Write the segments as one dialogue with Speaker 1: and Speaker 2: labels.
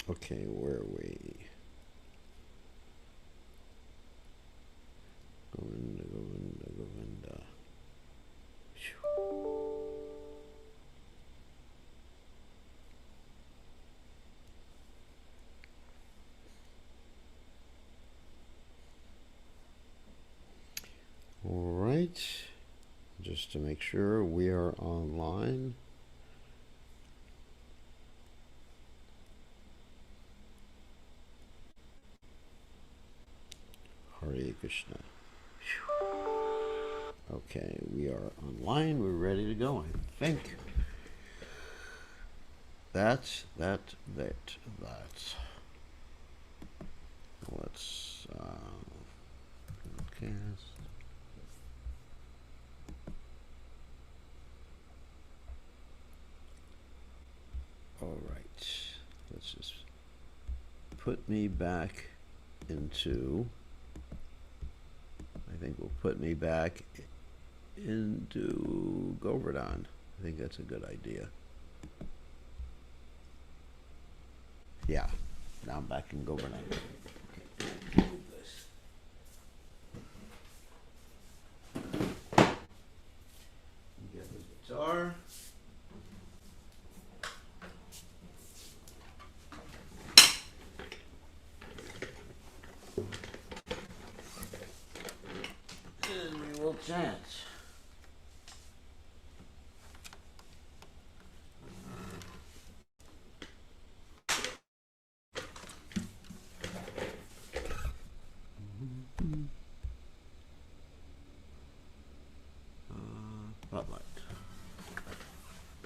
Speaker 1: Okay, where are we? Govinda. All right, just to make sure we are online. Hare Krishna. Okay, we are online. We're ready to go, I think. That. Let's broadcast. All right. Let's just put me back into. I think we'll put me back into Govardhan. I think that's a good idea. Yeah, now I'm back in Govardhan. Okay. Get the guitar. And we will chant.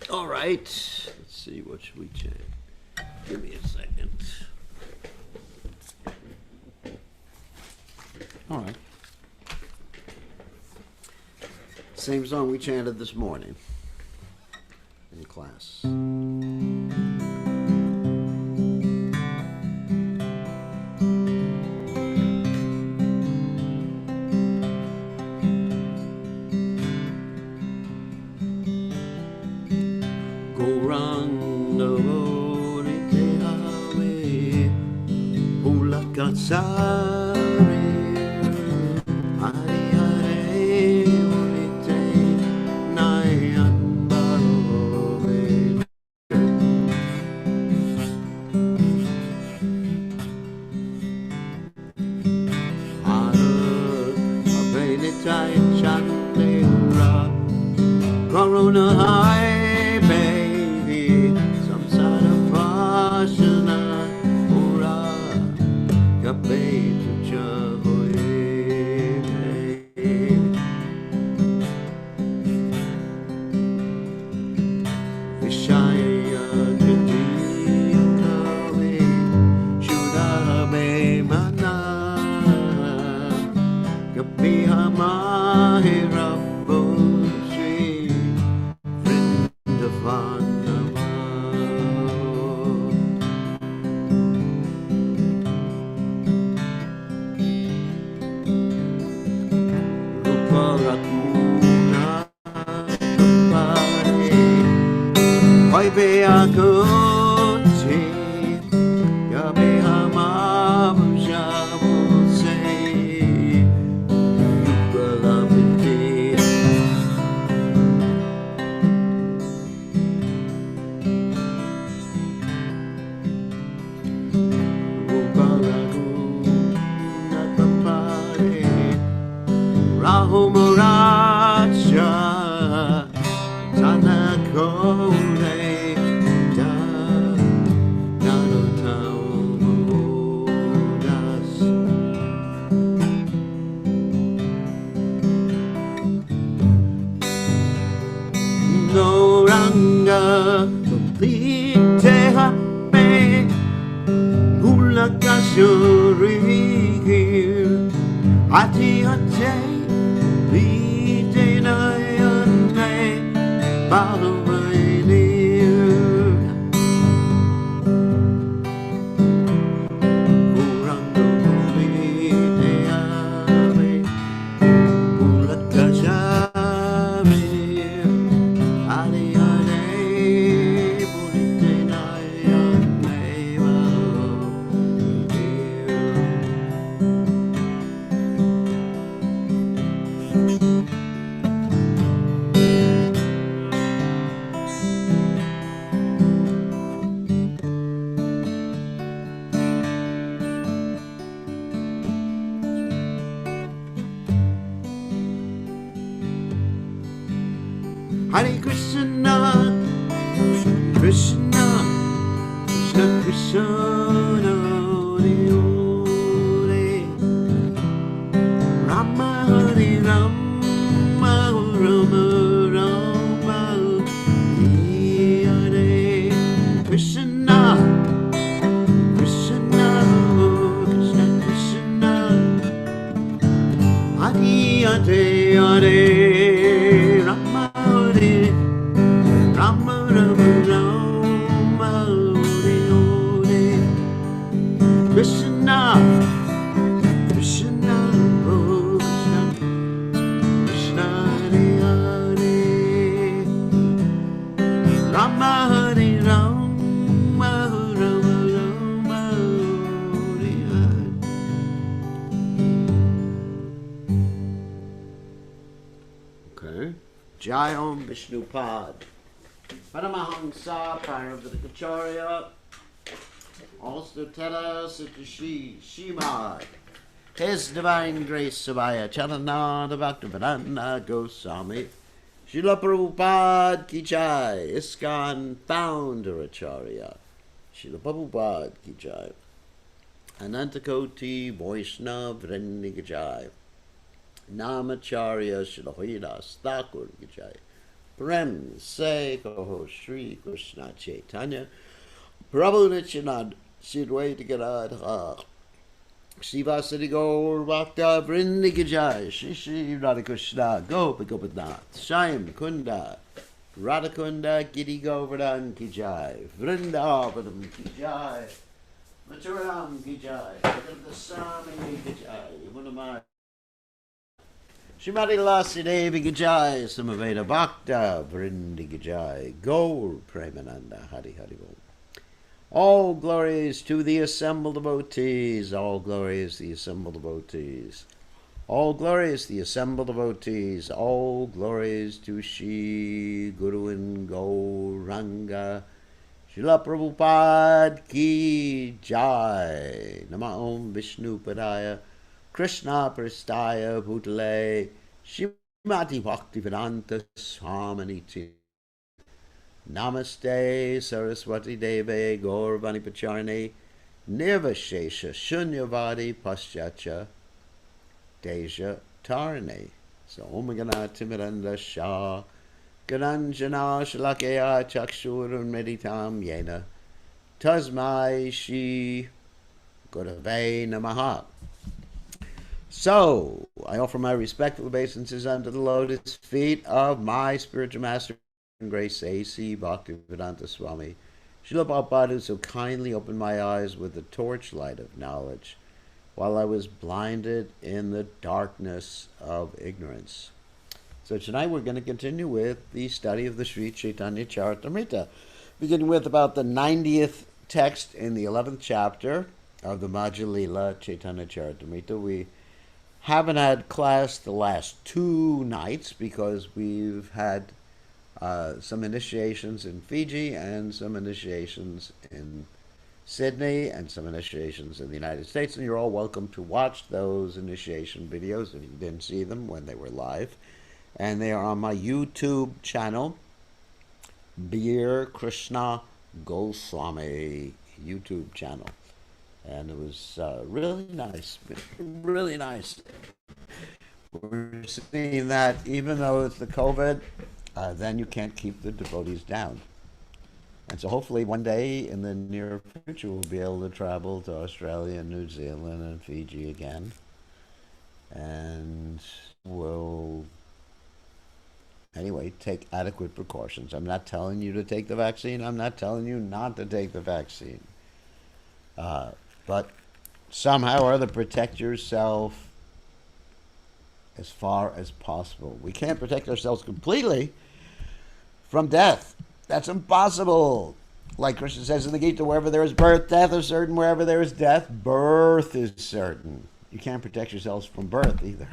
Speaker 1: All right, let's see, what should we chant? Give me a second. All right. Same song we chanted this morning in class. Hare Krishna, Krishna, Krishna Krishna, Hare Hare, Rama Hare Rama, Rama Rama, Hare Hare, Krishna, Krishna, Krishna Krishna, Hare Hare Hare, Rama Hare Rama Rama Rama, Hare Hare, Krishna, Krishna, oh Krishna, Krishna Hare Hare, Rama Hare Rama, Rama Rama, Hare Hare. Okay. Jai Om Vishnupad. Paramahamsa Paramavidakacharya. Also Tera Sitashi Shimad. His Divine Grace Sabaya Charanada Bhaktivedanta Goswami. Srila Prabhupada Ki Jai. ISKCON Founder Acharya. Srila Prabhupada Ki Jai. Anantakoti Vaishnava Vrinda Ki Jai. Namacharya Srila Haridas Thakur Ki Jai. Prem Se Koho Shri Krishna Caitanya Prabhu Nityanand Sidwaita Gadadha Srivasadi Gaur Bhakta Vrinda Ki Jai. Shri Shri Radha Krishna Gopa Gopinath Shyam Kunda Radhakunda Giri Govardhan Ki Jai. Vrindavanam Ki Jai. Maturam Ki Jai. Gandasami Ki Jai. Yamunamai Srimati Lasi Devi Ki Jai. Samaveda Bhakta Vrinda Ki Jai. Gaur Premananda Hari Hari Bol. All glories to the assembled devotees. All glories the assembled devotees. All glories the assembled devotees. All glories to Shri Guru and Gauranga. Srila Prabhupada Ki Jai. Nama Om Vishnu Padaya Krishna Prastaya Bhutale Shrimati Bhaktivedanta Swaminiti. Namaste Saraswati Deve Gauravani Pacharne Nirvashesha Shunyavadi Paschatcha Deja Tarne. So Om Ganati Miranda Shah Garanjana Shalakaya Chakshurun Meditam Yena Tasmai Shri Gurave Namaha. So, I offer my respectful obeisances unto the lotus feet of my spiritual master and grace, A.C. Bhaktivedanta Swami, Srila Prabhupada, who so kindly opened my eyes with the torchlight of knowledge while I was blinded in the darkness of ignorance. So tonight we're going to continue with the study of the Sri Caitanya Caritamrta, beginning with about the 90th text in the 11th chapter of the Madhya Lila Caitanya Caritamrta. We haven't had class the last 2 nights because we've had some initiations in Fiji and some initiations in Sydney and some initiations in the United States, and you're all welcome to watch those initiation videos if you didn't see them when they were live. And they are on my YouTube channel, Beer Krishna Goswami YouTube channel. And it was really nice, really nice. We're seeing that even though it's the COVID, then you can't keep the devotees down. And so hopefully one day in the near future we'll be able to travel to Australia and New Zealand and Fiji again. And we'll, anyway, take adequate precautions. I'm not telling you to take the vaccine. I'm not telling you not to take the vaccine. But somehow or other protect yourself as far as possible. We can't protect ourselves completely from death. That's impossible. Like Krishna says in the Gita, wherever there is birth, death is certain. Wherever there is death, birth is certain. You can't protect yourselves from birth either.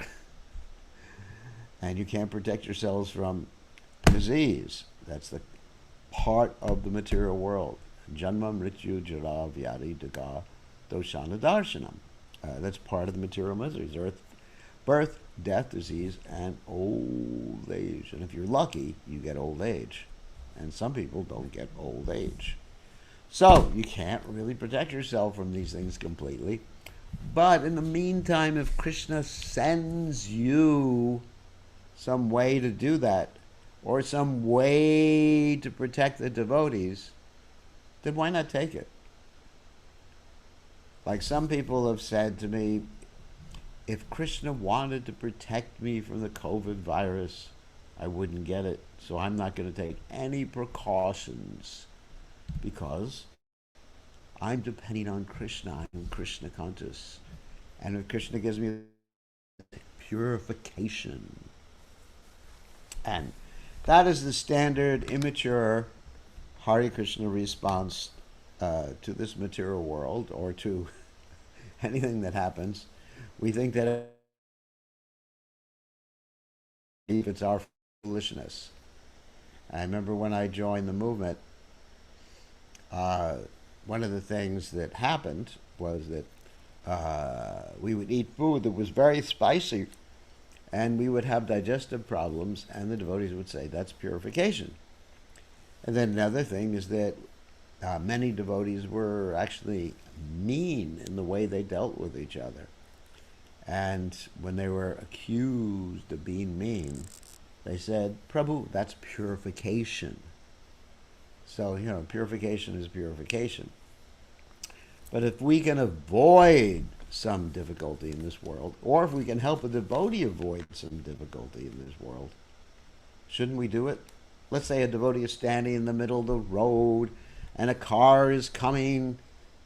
Speaker 1: And you can't protect yourselves from disease. That's the part of the material world. Janma, Mrityu, Jara, Vyadi, Daga, Doshana, Darshanam. That's part of the material miseries. Birth, death, disease, and old age. And if you're lucky, you get old age. And some people don't get old age. So you can't really protect yourself from these things completely. But in the meantime, if Krishna sends you some way to do that, or some way to protect the devotees, then why not take it? Like some people have said to me, if Krishna wanted to protect me from the COVID virus, I wouldn't get it. So I'm not going to take any precautions because I'm depending on Krishna. I'm Krishna conscious. And if Krishna gives me purification, and that is the standard immature Hare Krishna response to this material world or to anything that happens. We think that if it's our foolishness. I remember when I joined the movement, one of the things that happened was that we would eat food that was very spicy and we would have digestive problems, and the devotees would say that's purification. And then another thing is that many devotees were actually mean in the way they dealt with each other. And when they were accused of being mean, they said, Prabhu, that's purification. So, purification is purification. But if we can avoid some difficulty in this world, or if we can help a devotee avoid some difficulty in this world, shouldn't we do it? Let's say a devotee is standing in the middle of the road and a car is coming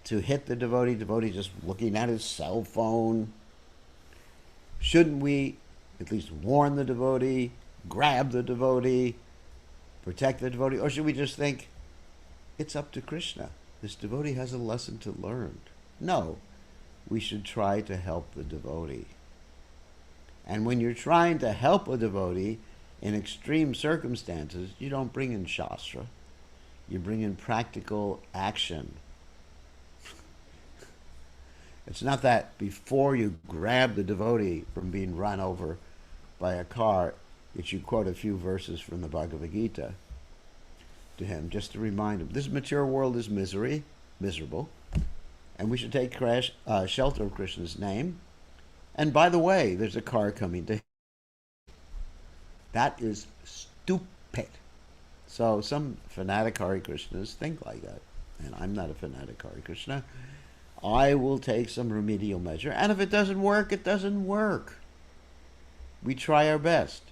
Speaker 1: to hit the devotee just looking at his cell phone. Shouldn't we at least warn the devotee, grab the devotee, protect the devotee? Or should we just think, it's up to Krishna. This devotee has a lesson to learn. No, we should try to help the devotee. And when you're trying to help a devotee in extreme circumstances, you don't bring in Shastra. You bring in practical action. It's not that before you grab the devotee from being run over by a car, that you quote a few verses from the Bhagavad Gita to him, just to remind him, this material world is miserable, and we should take shelter of Krishna's name. And by the way, there's a car coming to him. That is stupid. So some fanatic Hare Krishnas think like that. And I'm not a fanatic Hare Krishna. I will take some remedial measure. And if it doesn't work, it doesn't work. We try our best.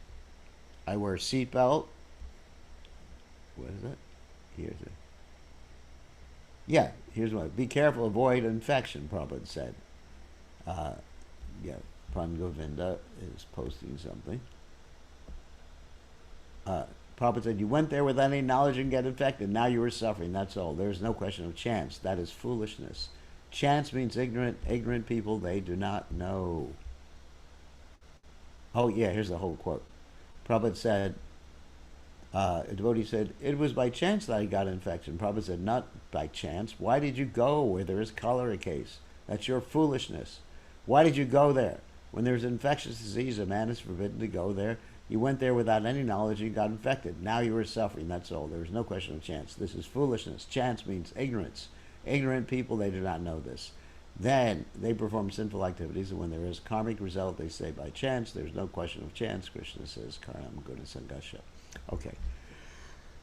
Speaker 1: I wear a seatbelt. What is it? Here's it. Yeah, here's one. Be careful, avoid infection, Prabhupada said. Pran Govinda is posting something. Prabhupada said, you went there without any knowledge and get infected. Now you are suffering. That's all. There's no question of chance. That is foolishness. Chance means ignorant. Ignorant people, they do not know. Oh, yeah, here's the whole quote. Prabhupada said, a devotee said, it was by chance that I got infection. Prabhupada said, not by chance. Why did you go where there is cholera case? That's your foolishness. Why did you go there? When there's infectious disease, a man is forbidden to go there. You went there without any knowledge and you got infected. Now you are suffering. That's all. There is no question of chance. This is foolishness. Chance means ignorance. Ignorant people, they do not know this. Then they perform sinful activities, and when there is karmic result, they say by chance. There's no question of chance. Krishna says, Karanam Guna Sangasha. Okay.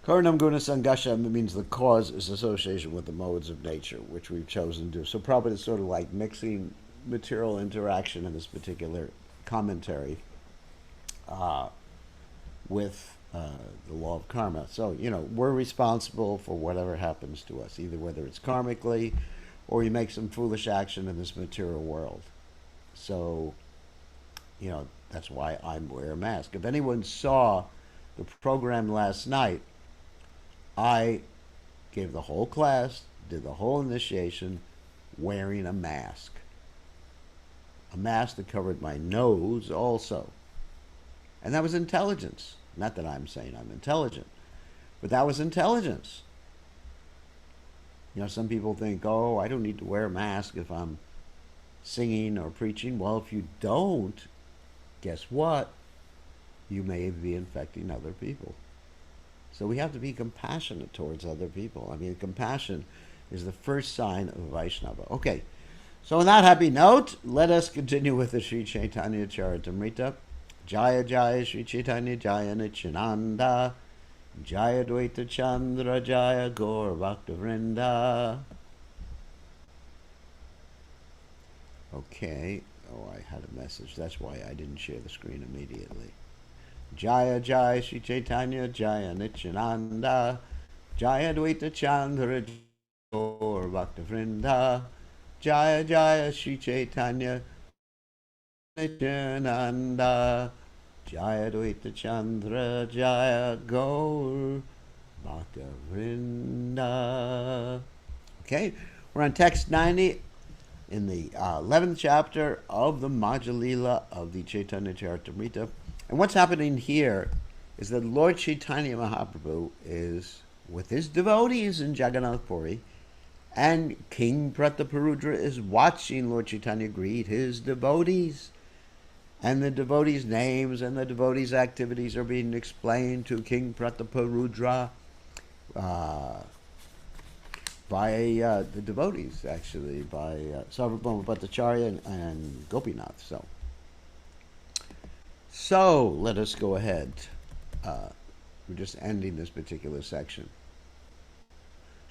Speaker 1: Karanam Guna Sangasha means the cause is association with the modes of nature, which we've chosen to do. So Prabhupada is sort of like mixing material interaction in this particular commentary with the law of karma. So, we're responsible for whatever happens to us, either whether it's karmically or you make some foolish action in this material world. So, that's why I wear a mask. If anyone saw the program last night, I gave the whole class, did the whole initiation wearing a mask. A mask that covered my nose also. And that was intelligence. Not that I'm saying I'm intelligent, but that was intelligence. Some people think, oh, I don't need to wear a mask if I'm singing or preaching. Well, if you don't guess what? You may be infecting other people. So we have to be compassionate towards other people. I mean, compassion is the first sign of Vaishnava. Okay, so on that happy note, let us continue with the Sri Caitanya Charitamrita. Jaya Jaya Sri Chaitanya Jaya Nityananda Jaya Dvaita Chandra Jaya Gaur Bhakta Vrinda. Okay. Oh, I had a message. That's why I didn't share the screen immediately. Jaya Jaya Sri Chaitanya Jaya Nityananda Jaya Dvaita Chandra Gaur Bhakta Vrinda. Jaya Jaya Sri Chaitanya Nityananda Jaya Dvaita Chandra Jaya Gaur Bhakta Vrinda. Okay, we're on text 90 in the 11th chapter of the Madhya Lila of the Caitanya Charitamrita. And what's happening here is that Lord Chaitanya Mahaprabhu is with his devotees in Jagannath Puri, and King Prataparudra is watching Lord Chaitanya greet his devotees. And the devotees' names and the devotees' activities are being explained to King Prataparudra by the devotees, actually, by Sarvabhauma Bhattacharya and Gopinath. So let us go ahead. We're just ending this particular section.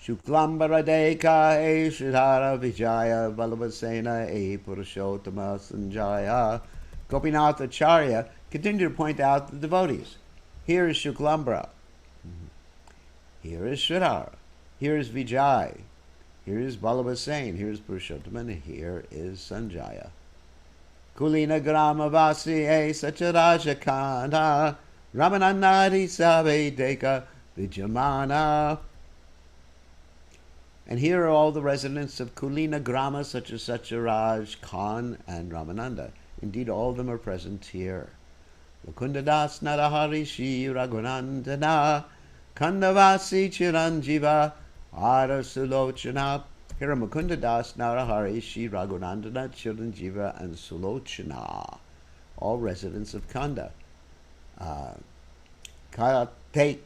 Speaker 1: Shuklambaradeka e Shridhara Vijaya Vallabhasena e Purushottama Sanjaya. Gopinath Acharya continued to point out the devotees. Here is Shuklambara. Here is Shridhara. Here is Vijay. Here is Vallabhasen. Here is Purushottama. And here is Sanjaya. Kulina Gramavasi e Sacharajakana Ramananadi Sabe Deka Vijamana. And here are all the residents of Kulina Grama, such as Sacharaj, Khan, and Ramananda. Indeed, all of them are present here. Mukundadas Narahari Shri Raghunandana Kandavasi Chiranjiva Ara Sulochana. Here are Mukundadas Narahari Shri Raghunandana Chiranjiva and Sulochana, all residents of Kanda. Kateka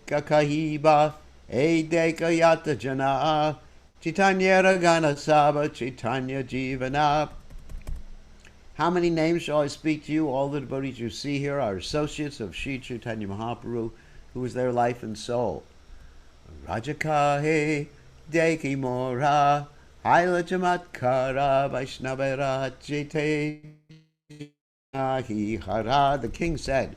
Speaker 1: Kahiba Edeka Yata Jana Chaitanya Ragana Saba Chaitanya Jivana. How many names shall I speak to you? All the devotees you see here are associates of Sri Chaitanya Mahaprabhu, who is their life and soul. Rajakahe Deki Mora Haila Chamatkara Vaishnavera Jete Hara. The king said,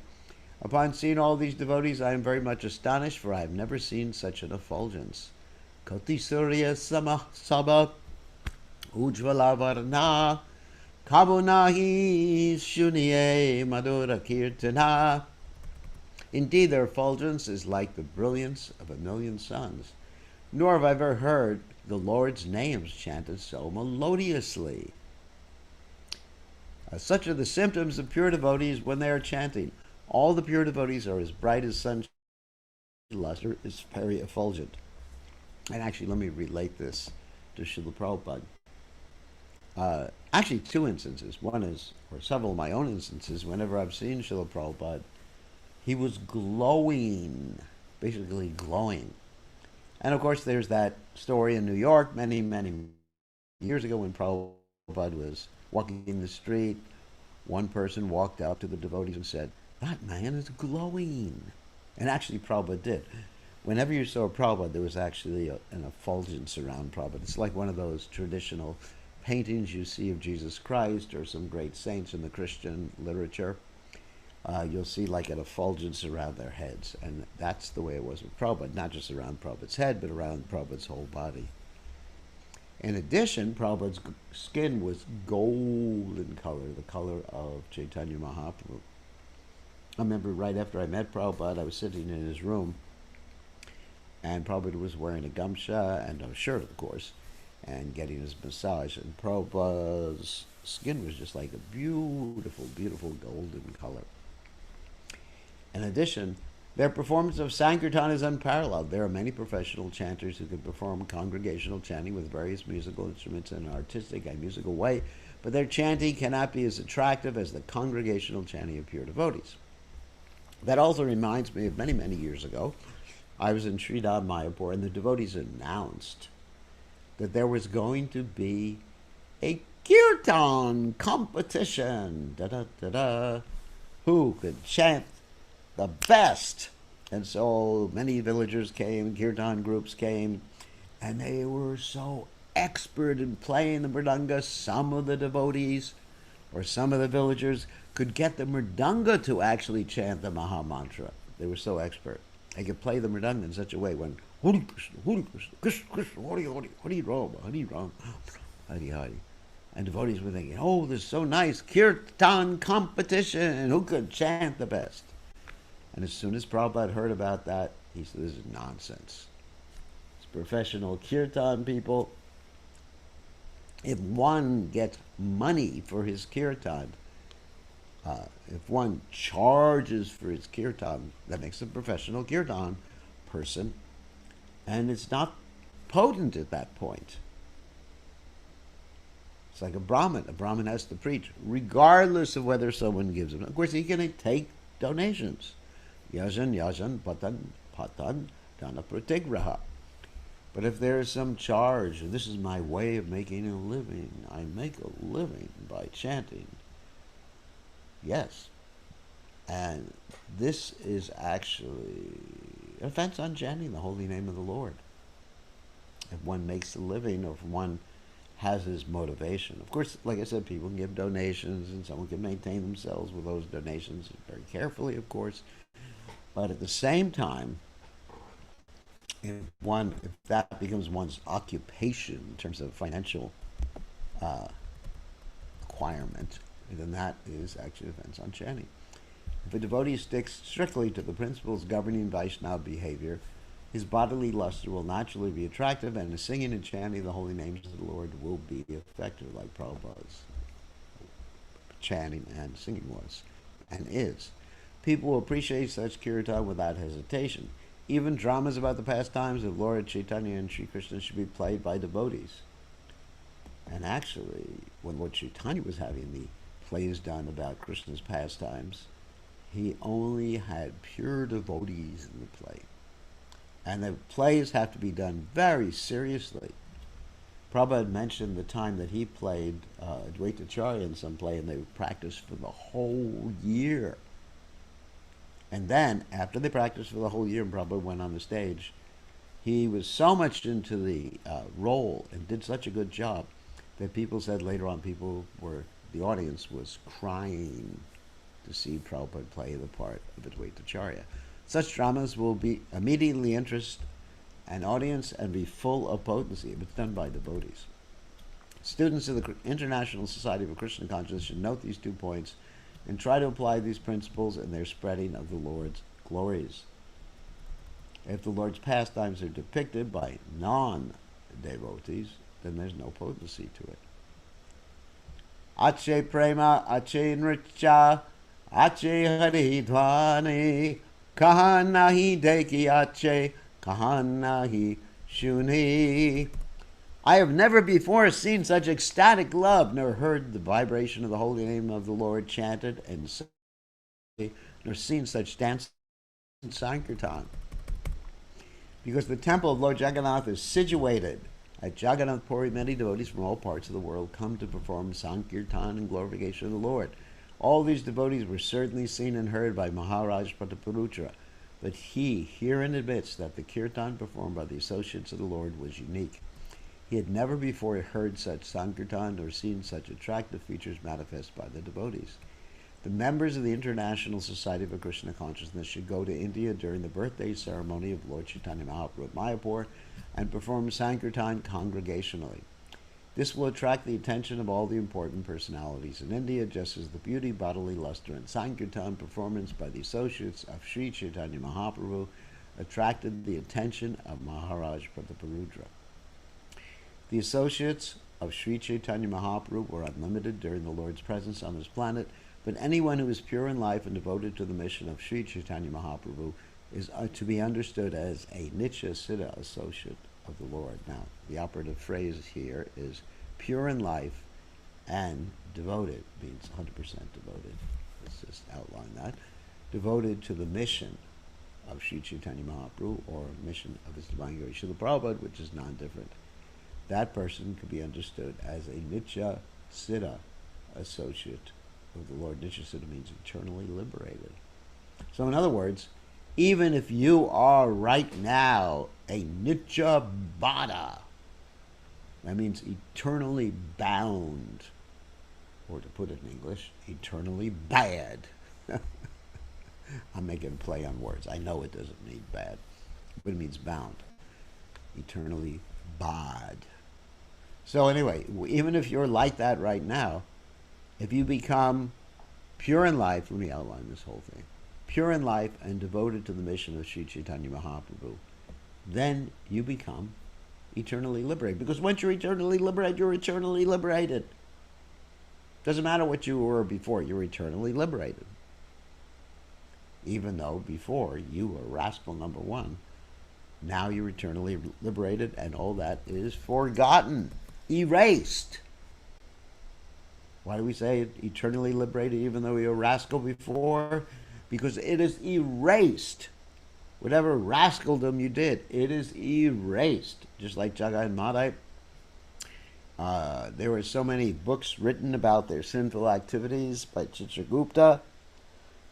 Speaker 1: upon seeing all these devotees, I am very much astonished, for I have never seen such an effulgence. Koti Surya Sama Saba Ujvala Varna Kabunahi Shuniye Madhura Kirtana. Indeed, their effulgence is like the brilliance of a million suns. Nor have I ever heard the Lord's names chanted so melodiously. Such are the symptoms of pure devotees when they are chanting. All the pure devotees are as bright as sunshine. Luster is very effulgent. And actually, let me relate this to Srila Prabhupada. Actually, two instances. One is, or several of my own instances, whenever I've seen Srila Prabhupada, he was glowing, basically glowing. And of course, there's that story in New York many, many years ago when Prabhupada was walking in the street. One person walked up to the devotees and said, "That man is glowing." And actually, Prabhupada did. Whenever you saw Prabhupada, there was actually an effulgence around Prabhupada. It's like one of those traditional paintings you see of Jesus Christ or some great saints in the Christian literature. You'll see like an effulgence around their heads. And that's the way it was with Prabhupada, not just around Prabhupada's head, but around Prabhupada's whole body. In addition, Prabhupada's skin was golden color, the color of Chaitanya Mahaprabhu. I remember right after I met Prabhupada, I was sitting in his room, and Prabhupada was wearing a gamcha and a shirt, of course, and getting his massage. And Prabhupada's skin was just like a beautiful, beautiful golden color. In addition, their performance of Sankirtan is unparalleled. There are many professional chanters who can perform congregational chanting with various musical instruments in an artistic and musical way, but their chanting cannot be as attractive as the congregational chanting of pure devotees. That also reminds me of many, many years ago. I was in Sridhar Mayapur, and the devotees announced that there was going to be a kirtan competition. Da-da-da-da. Who could chant the best? And so many villagers came, kirtan groups came, and they were so expert in playing the mridanga. Some of the devotees or some of the villagers could get the mridanga to actually chant the Maha Mantra. They were so expert. They could play the mridanga in such a way when Hare Krishna, Hare Krishna, Krishna Krishna, Hare Hare, Hare Rama, Hare Rama, Hare Hare. And devotees were thinking, oh, this is so nice, kirtan competition, who could chant the best? And as soon as Prabhupada heard about that, he said, this is nonsense. It's professional kirtan people. If one gets money for his kirtan, if one charges for his kirtan, that makes a professional kirtan person, and it's not potent at that point. It's like a Brahmin. A Brahmin has to preach, regardless of whether someone gives him. Of course, he can take donations. Yajan, yajan, patan, patan, dana pratigraha. But if there is some charge, this is my way of making a living, I make a living by chanting. Yes. And this is actually an offense on chanting the holy name of the Lord. If one makes a living, or if one has his motivation. Of course, like I said, people can give donations, and someone can maintain themselves with those donations very carefully, of course. But at the same time, if that becomes one's occupation in terms of financial requirement, then that is actually an offense on chanting. If a devotee sticks strictly to the principles governing Vaishnava behavior, his bodily luster will naturally be attractive, and his singing and chanting the holy names of the Lord will be effective, like Prabhupada's chanting and singing was and is. People will appreciate such kirtan without hesitation. Even dramas about the pastimes of Lord Caitanya and Sri Krishna should be played by devotees. And actually, when Lord Caitanya was having the plays done about Krishna's pastimes, he only had pure devotees in the play. And the plays have to be done very seriously. Prabhupada mentioned the time that he played Advaitacharya in some play, and they practiced for the whole year. And then, after they practiced for the whole year and Prabhupada went on the stage, he was so much into the role and did such a good job that people said later on, the audience was crying to see Prabhupada play the part of Advaitacharya. Such dramas will be immediately interest an audience and be full of potency if it's done by devotees. Students of the International Society for Krishna Consciousness should note these 2 points and try to apply these principles in their spreading of the Lord's glories. If the Lord's pastimes are depicted by non-devotees, then there's no potency to it. Ache prema, ache nritya, ache haridvani, kahan nahi deki ache, kahan nahi shuni. I have never before seen such ecstatic love, nor heard the vibration of the holy name of the Lord chanted, and nor seen such dance in Sankirtan. Because the temple of Lord Jagannath is situated at Jagannath Puri, many devotees from all parts of the world come to perform Sankirtan and glorification of the Lord. All these devotees were certainly seen and heard by Maharaj Prataparudra, but he herein admits that the kirtan performed by the associates of the Lord was unique. He had never before heard such Sankirtan or seen such attractive features manifest by the devotees. The members of the International Society for Krishna Consciousness should go to India during the birthday ceremony of Lord Caitanya Mahaprabhu at Mayapur and perform Sankirtan congregationally. This will attract the attention of all the important personalities in India, just as the beauty, bodily luster, and Sankirtan performance by the associates of Sri Caitanya Mahaprabhu attracted the attention of Maharaj Prataparudra. The associates of Sri Caitanya Mahaprabhu were unlimited during the Lord's presence on this planet, but anyone who is pure in life and devoted to the mission of Sri Caitanya Mahaprabhu is to be understood as a Nitya Siddha associate of the Lord. Now, the operative phrase here is pure in life And devoted means 100% devoted. Let's just outline that. Devoted to the mission of Sri Chaitanya Mahaprabhu, or mission of His Divine Grace Srila Prabhupada, which is non-different. That person could be understood as a Nitya Siddha associate of the Lord. Nitya Siddha means eternally liberated. So in other words, even if you are right now a Nitya Bada, that means eternally bound, or to put it in English, eternally bad. I'm making a play on words. I know it doesn't mean bad, but it means bound. Eternally bad. So anyway, even if you're like that right now, if you become pure in life, let me outline this whole thing, pure in life and devoted to the mission of Sri Chaitanya Mahaprabhu, then you become eternally liberated. Because once you're eternally liberated, you're eternally liberated. Doesn't matter what you were before, you're eternally liberated. Even though before you were rascal number one, now you're eternally liberated, and all that is forgotten, erased. Why do we say eternally liberated even though you were a rascal before? Because it is erased. Whatever rascaldom you did, it is erased. Just like Jagai and Madhya, there were so many books written about their sinful activities by Chitragupta,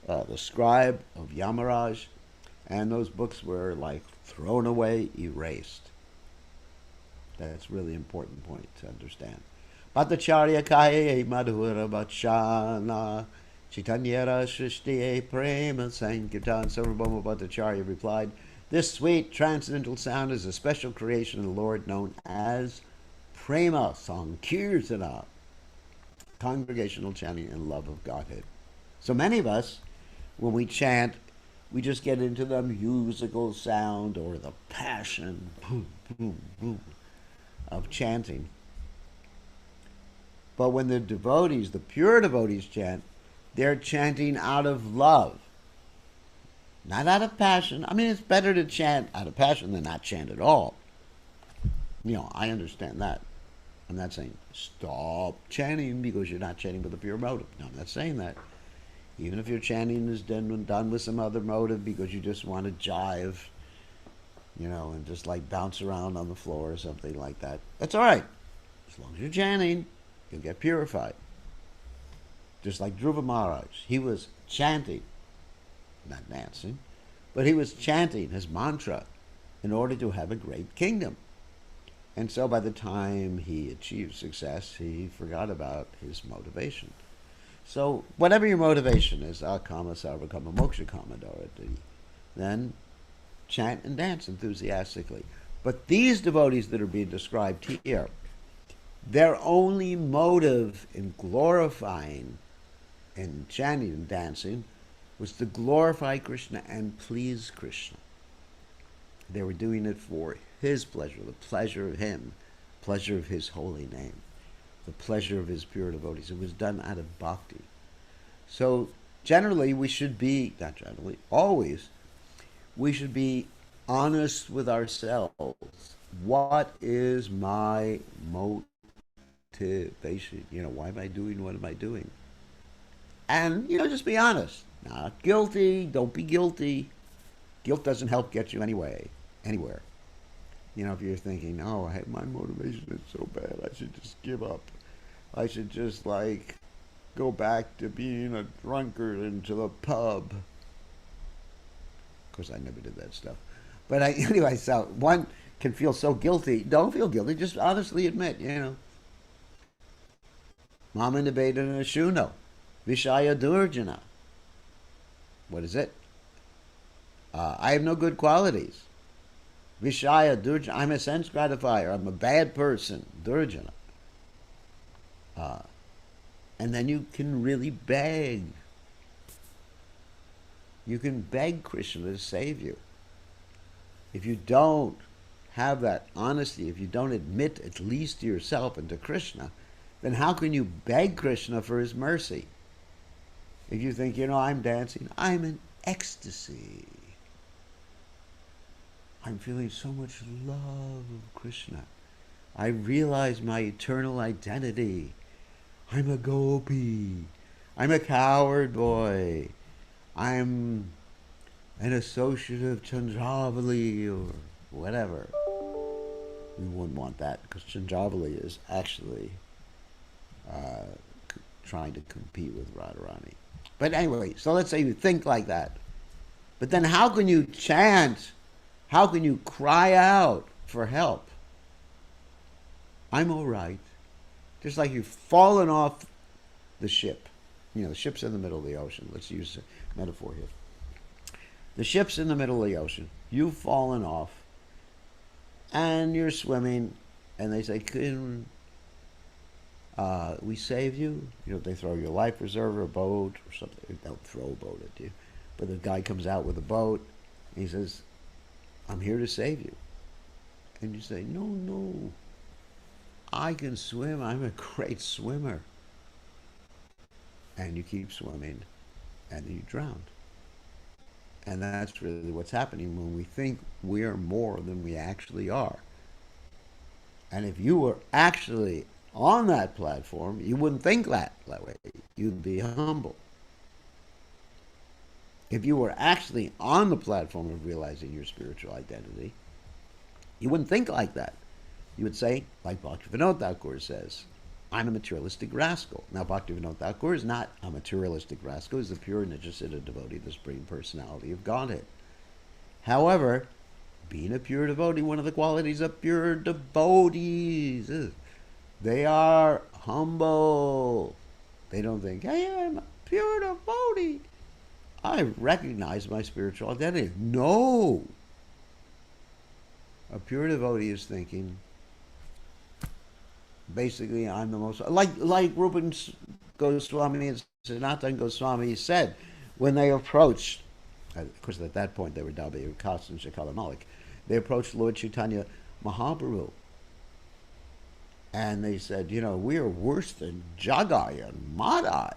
Speaker 1: the scribe of Yamaraj, and those books were like thrown away, erased. That's a really important point to understand. Bhattacharya kaye madhura bachana Chaitanyara Shrishtiye Prema Sankirtan. Sarvabhauma Bhattacharya replied, this sweet transcendental sound is a special creation of the Lord known as Prema Sankirtana, congregational chanting and love of Godhead. So many of us, when we chant, we just get into the musical sound or the passion boom, boom, boom, of chanting. But when the devotees, the pure devotees chant, they're chanting out of love, not out of passion. I mean, it's better to chant out of passion than not chant at all. You know, I understand that. I'm not saying stop chanting because you're not chanting with a pure motive. No, I'm not saying that. Even if your chanting is done with some other motive because you just want to jive, you know, and just like bounce around on the floor or something like that, that's all right. As long as you're chanting, you'll get purified. Just like Dhruva Maharaj, he was chanting, not dancing, but he was chanting his mantra in order to have a great kingdom. And so by the time he achieved success, he forgot about his motivation. So whatever your motivation is, akama sarvakama moksha kama dharati, then chant and dance enthusiastically. But these devotees that are being described here, their only motive in glorifying and chanting and dancing was to glorify Krishna and please Krishna. They were doing it for his pleasure, the pleasure of him, pleasure of his holy name, the pleasure of his pure devotees. It was done out of bhakti. So generally we should be, not generally, always, we should be honest with ourselves. What is my motivation? You know, why am I doing what am I doing? And, you know, just be honest. Not guilty. Don't be guilty. Guilt doesn't help get you anywhere. You know, if you're thinking, oh, my motivation is so bad, I should just give up. I should just, like, go back to being a drunkard into the pub. Of course, I never did that stuff. But anyway, so one can feel so guilty. Don't feel guilty. Just honestly admit, you know. Mama Nivedana Shuno. Vishaya Durjana. What is it? I have no good qualities. Vishaya Durjana. I'm a sense gratifier. I'm a bad person. Durjana. And then you can really beg. You can beg Krishna to save you. If you don't have that honesty, if you don't admit at least to yourself and to Krishna, then how can you beg Krishna for his mercy? If you think, you know, I'm dancing, I'm in ecstasy. I'm feeling so much love of Krishna. I realize my eternal identity. I'm a gopi. I'm a coward boy. I'm an associate of Chandravali or whatever. We wouldn't want that because Chandravali is actually uh, trying to compete with Radharani. But anyway, so let's say you think like that. But then how can you chant? How can you cry out for help? I'm all right. Just like you've fallen off the ship. You know, the ship's in the middle of the ocean. Let's use a metaphor here. The ship's in the middle of the ocean. You've fallen off. And you're swimming. And they say, can we save you? You know, they throw you a life preserver, a boat, or something. They don't throw a boat at you. But the guy comes out with a boat. And he says, I'm here to save you. And you say, no, no. I can swim. I'm a great swimmer. And you keep swimming. And you drown. And that's really what's happening when we think we're more than we actually are. And if you were actually on that platform, you wouldn't think that way. You'd be humble. If you were actually on the platform of realizing your spiritual identity, you wouldn't think like that. You would say, like Bhaktivinoda Thakur says, I'm a materialistic rascal. Now, Bhaktivinoda Thakur is not a materialistic rascal. He's the pure Nijasiddha devotee, the Supreme Personality of Godhead. However, being a pure devotee, one of the qualities of pure devotees is they are humble. They don't think, hey, I'm a pure devotee. I recognize my spiritual identity. No. A pure devotee is thinking, basically, I'm the most like Rupa Goswami and Sanatana Goswami said when they approached. Of course, at that point they were Dabir Kas and Shakala Malik. They approached Lord Chaitanya Mahaprabhu, and they said, you know, we are worse than Jagai and Madai.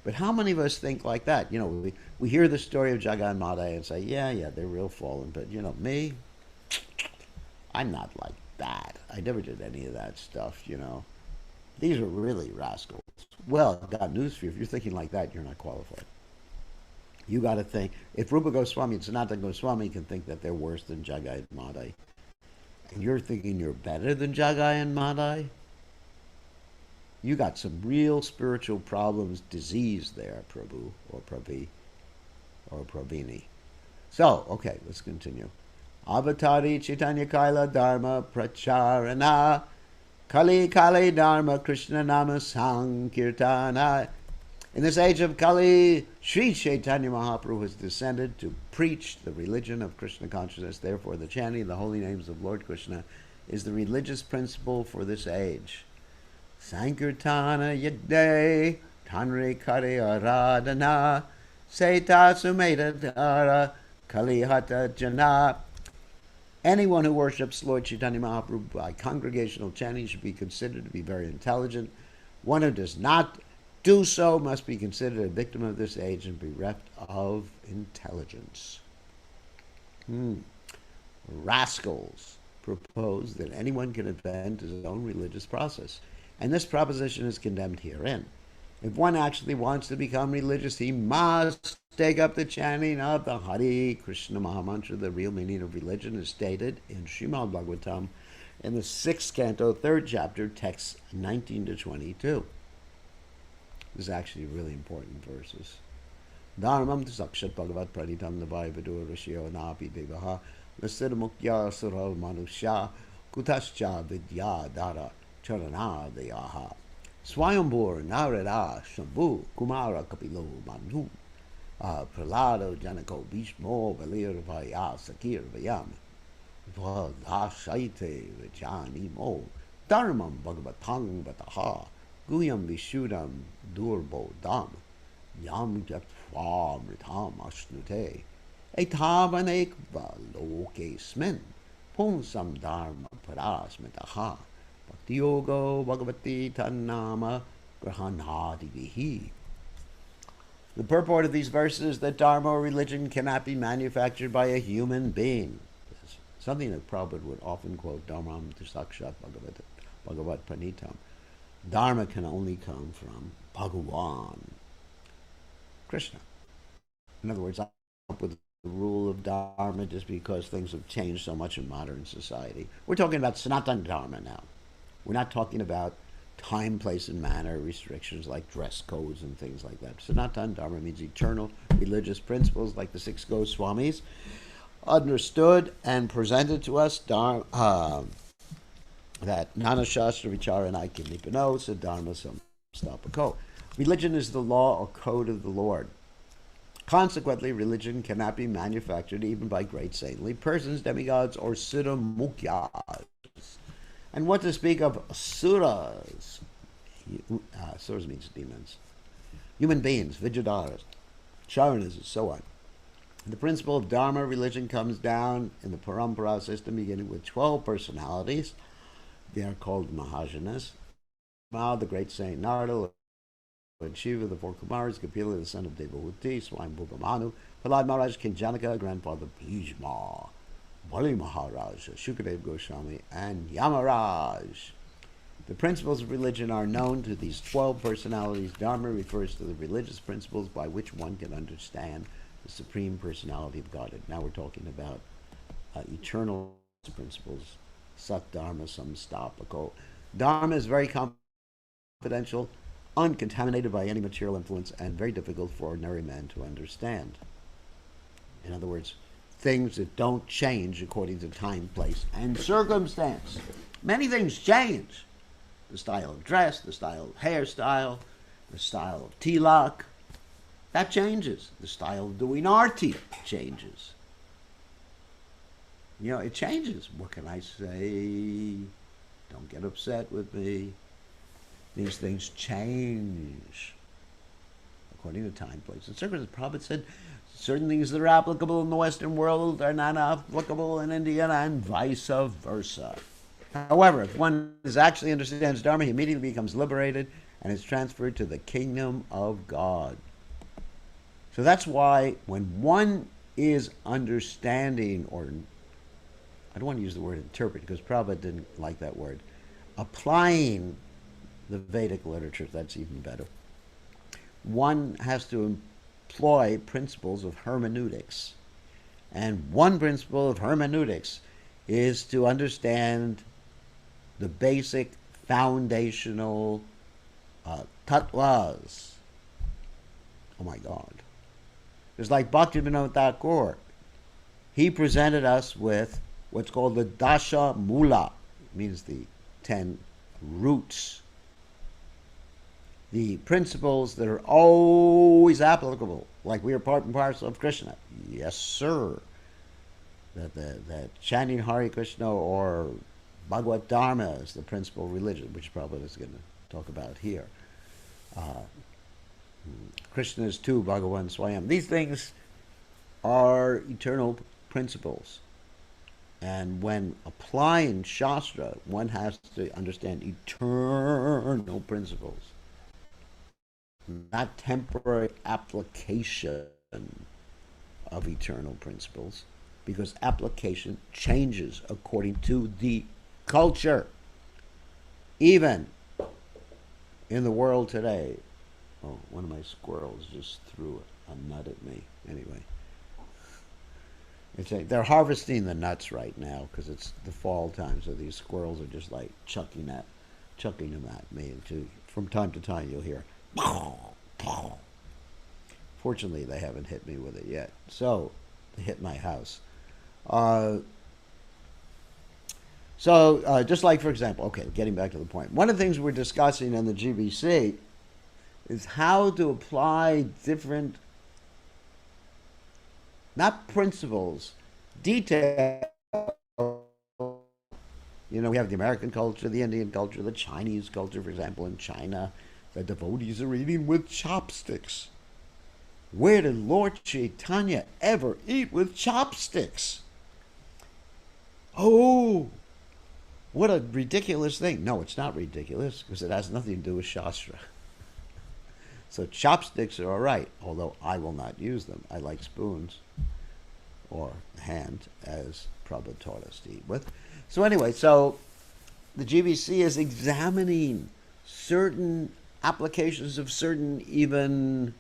Speaker 1: But how many of us think like that? You know, we hear the story of Jagai and Madai and say, yeah, they're real fallen. But, you know, me, I'm not like that. I never did any of that stuff, you know. These are really rascals. Well, I've got news for you. If you're thinking like that, you're not qualified. You got to think. If Rupa Goswami and Sanatana Goswami can think that they're worse than Jagai and Madai, and you're thinking you're better than Jagai and Madai, you got some real spiritual problems, disease there, Prabhu, or Prabhi, or Prabhini. So, okay, let's continue. Avatari Chaitanya Kaila Dharma Pracharana Kali Kali Dharma Krishna Nama Sankirtana. In this age of Kali, Sri Chaitanya Mahaprabhu has descended to preach the religion of Krishna consciousness. Therefore, the chanting of the holy names of Lord Krishna is the religious principle for this age. Sankirtana Yagde Tanri Kari Aradhana Seta Sumeda Dara Kalihata Jana. Anyone who worships Lord Chaitanya Mahaprabhu by congregational chanting should be considered to be very intelligent. One who does not do so must be considered a victim of this age and bereft of intelligence. Rascals propose that anyone can invent his own religious process, and this proposition is condemned herein. If one actually wants to become religious, he must take up the chanting of the Hare Krishna Mahamantra. The real meaning of religion is stated in Srimad Bhagavatam in the 6th canto, 3rd chapter, texts 19 to 22. This is actually really important verses. Dharmam sakshat bhagavat pranitam navai vidur rishyo napi devaha nasir mukya sura manusya kutascha vidya dara charana deyaha Swayambur Narada Shambhu Kumara Kapilo Manu Pralado Janako Bhishmo Valir Vaya Sakir Vayam Vadasaite Vajani Mo Dharmam Bhagavatang Vataha Guyam Vishudam Durbo Dam Yam Jatva Mritam Ashnute Etavanekva Loke Smen Ponsam Dharma Parasmitaha Bhakti-yogo Bhagavati Tannama Grahanadivihi. The purport of these verses is that Dharma or religion cannot be manufactured by a human being. This is something that Prabhupada would often quote, Dharmam Sakshat Bhagavat Pranitam. Dharma can only come from Bhagawan, Krishna. In other words, I'm up with the rule of Dharma just because things have changed so much in modern society. We're talking about Sanatana Dharma now. We're not talking about time, place, and manner restrictions like dress codes and things like that. Sanatana Dharma means eternal religious principles like the six Goswamis understood and presented to us that Nana Shastra Vichara and Aikim Nipano Dharma Samstapako. Religion is the law or code of the Lord. Consequently, religion cannot be manufactured even by great saintly persons, demigods, or Sura Mukyas. And what to speak of Suras? Suras means demons. Human beings, Vidyadharas, Charanas, and so on. The principle of Dharma religion comes down in the Parampara system beginning with 12 personalities. They are called Mahajanas. Mao, the great saint Narada, Lord Shiva, the four Kumaras, Kapila, the son of Devahuti, Swayambhuva Manu, Prahlad Maharaj, King Janaka, grandfather Bhishma, Bali Maharaj, Shukadev Goswami, and Yamaraj. The principles of religion are known to these 12 personalities. Dharma refers to the religious principles by which one can understand the Supreme Personality of Godhead. Now we're talking about eternal principles, Sat Dharma Samstapako. Dharma is very confidential, uncontaminated by any material influence, and very difficult for ordinary men to understand. In other words, things that don't change according to time, place, and circumstance. Many things change. The style of dress, the style of hairstyle, the style of tilak, that changes. The style of doing arti changes. You know, it changes. What can I say? Don't get upset with me. These things change according to time, place, and circumstances. The Prophet said certain things that are applicable in the Western world are not applicable in India, and vice versa. However, if one actually understands Dharma, he immediately becomes liberated and is transferred to the kingdom of God. So that's why when one is understanding, or I don't want to use the word interpret because Prabhupada didn't like that word, applying the Vedic literature, that's even better. One has to employ principles of hermeneutics. And one principle of hermeneutics is to understand the basic foundational tattvas. Oh my God. It's like Bhaktivinoda Thakur. He presented us with what's called the Dasha Mula, means the 10 roots. The principles that are always applicable, like we are part and parcel of Krishna. Yes, sir. That chanting Hare Krishna or Bhagavad Dharma is the principal religion, which Prabhupada is going to talk about here. Krishna is too, Bhagavan Swayam. These things are eternal principles. And when applying Shastra, one has to understand eternal principles, not temporary application of eternal principles, because application changes according to the culture. Even in the world today, oh, one of my squirrels just threw a nut at me. Anyway, they're harvesting the nuts right now because it's the fall time, so these squirrels are just like chucking them at me. And from time to time, you'll hear. Fortunately, they haven't hit me with it yet. So, they hit my house. Just like, for example, okay, getting back to the point. One of the things we're discussing in the GBC is how to apply different, not principles, details. You know, we have the American culture, the Indian culture, the Chinese culture, for example, in China. The devotees are eating with chopsticks. Where did Lord Caitanya ever eat with chopsticks? Oh, what a ridiculous thing. No, it's not ridiculous because it has nothing to do with Shastra. So chopsticks are all right, although I will not use them. I like spoons or hand, as Prabhupada taught us to eat with. So anyway, so the GBC is examining certain applications of certain even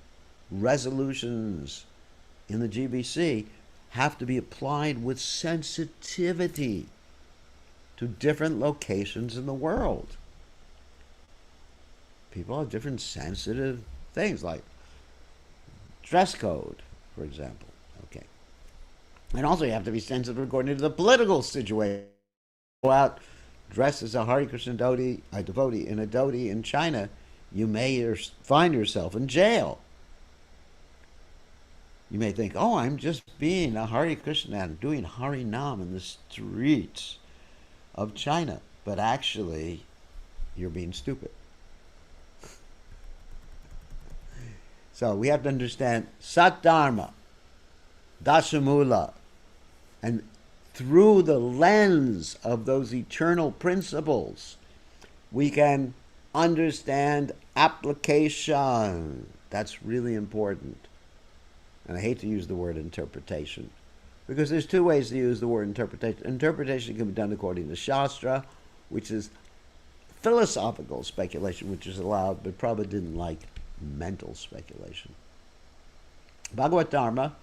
Speaker 1: resolutions in the GBC have to be applied with sensitivity to different locations in the world. People have different sensitive things, like dress code, for example. Okay. And also you have to be sensitive according to the political situation. Go out dressed as a Hare Krishna devotee, in China, you may find yourself in jail. You may think, oh, I'm just being a Hare Krishna and doing Hari Nam in the streets of China. But actually, you're being stupid. So we have to understand Sat Dharma, Dasamula, and through the lens of those eternal principles, we can understand application. That's really important. And I hate to use the word interpretation, because there's two ways to use the word interpretation. Interpretation can be done according to Shastra, which is philosophical speculation, which is allowed, but Prabhupada didn't like mental speculation. Bhagavad Dharma,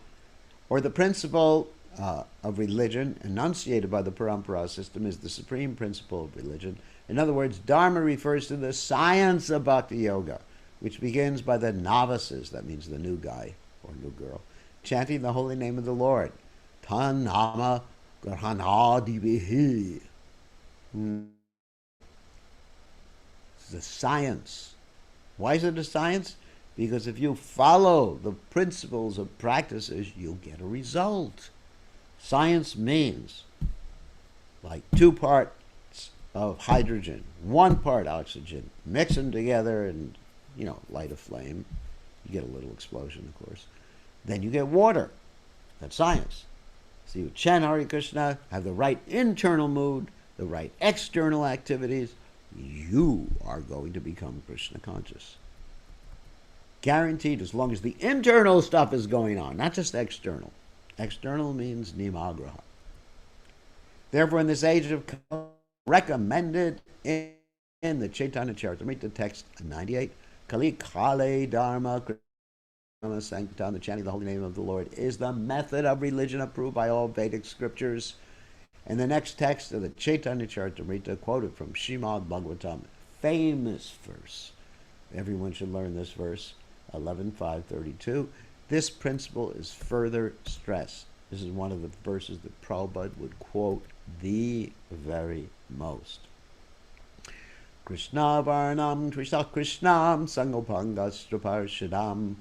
Speaker 1: or the principle of religion enunciated by the Parampara system, is the supreme principle of religion. In other words, Dharma refers to the science of Bhakti Yoga, which begins by the novices, that means the new guy or new girl, chanting the holy name of the Lord. Tan nama grahanadivihi. It's the science. Why is it a science? Because if you follow the principles of practices, you'll get a result. Science means like 2 parts of hydrogen, 1 part oxygen. Mix them together and, light a flame. You get a little explosion, of course. Then you get water. That's science. So you chant Hare Krishna, have the right internal mood, the right external activities, you are going to become Krishna conscious. Guaranteed, as long as the internal stuff is going on, not just external. External means nimagraha. Therefore, in this age of recommended in the Caitanya Charitamrta text 98, Kali Kale Dharma Sankirtan, the chanting of the holy name of the Lord, is the method of religion approved by all Vedic scriptures. And the next text of the Caitanya Charitamrta, quoted from Srimad Bhagavatam, famous verse. Everyone should learn this verse, 11.5.32. This principle is further stressed. This is one of the verses that Prabhupada would quote the very most. Krishna Varnam Krishna Krishnam Sangopangastraparshadam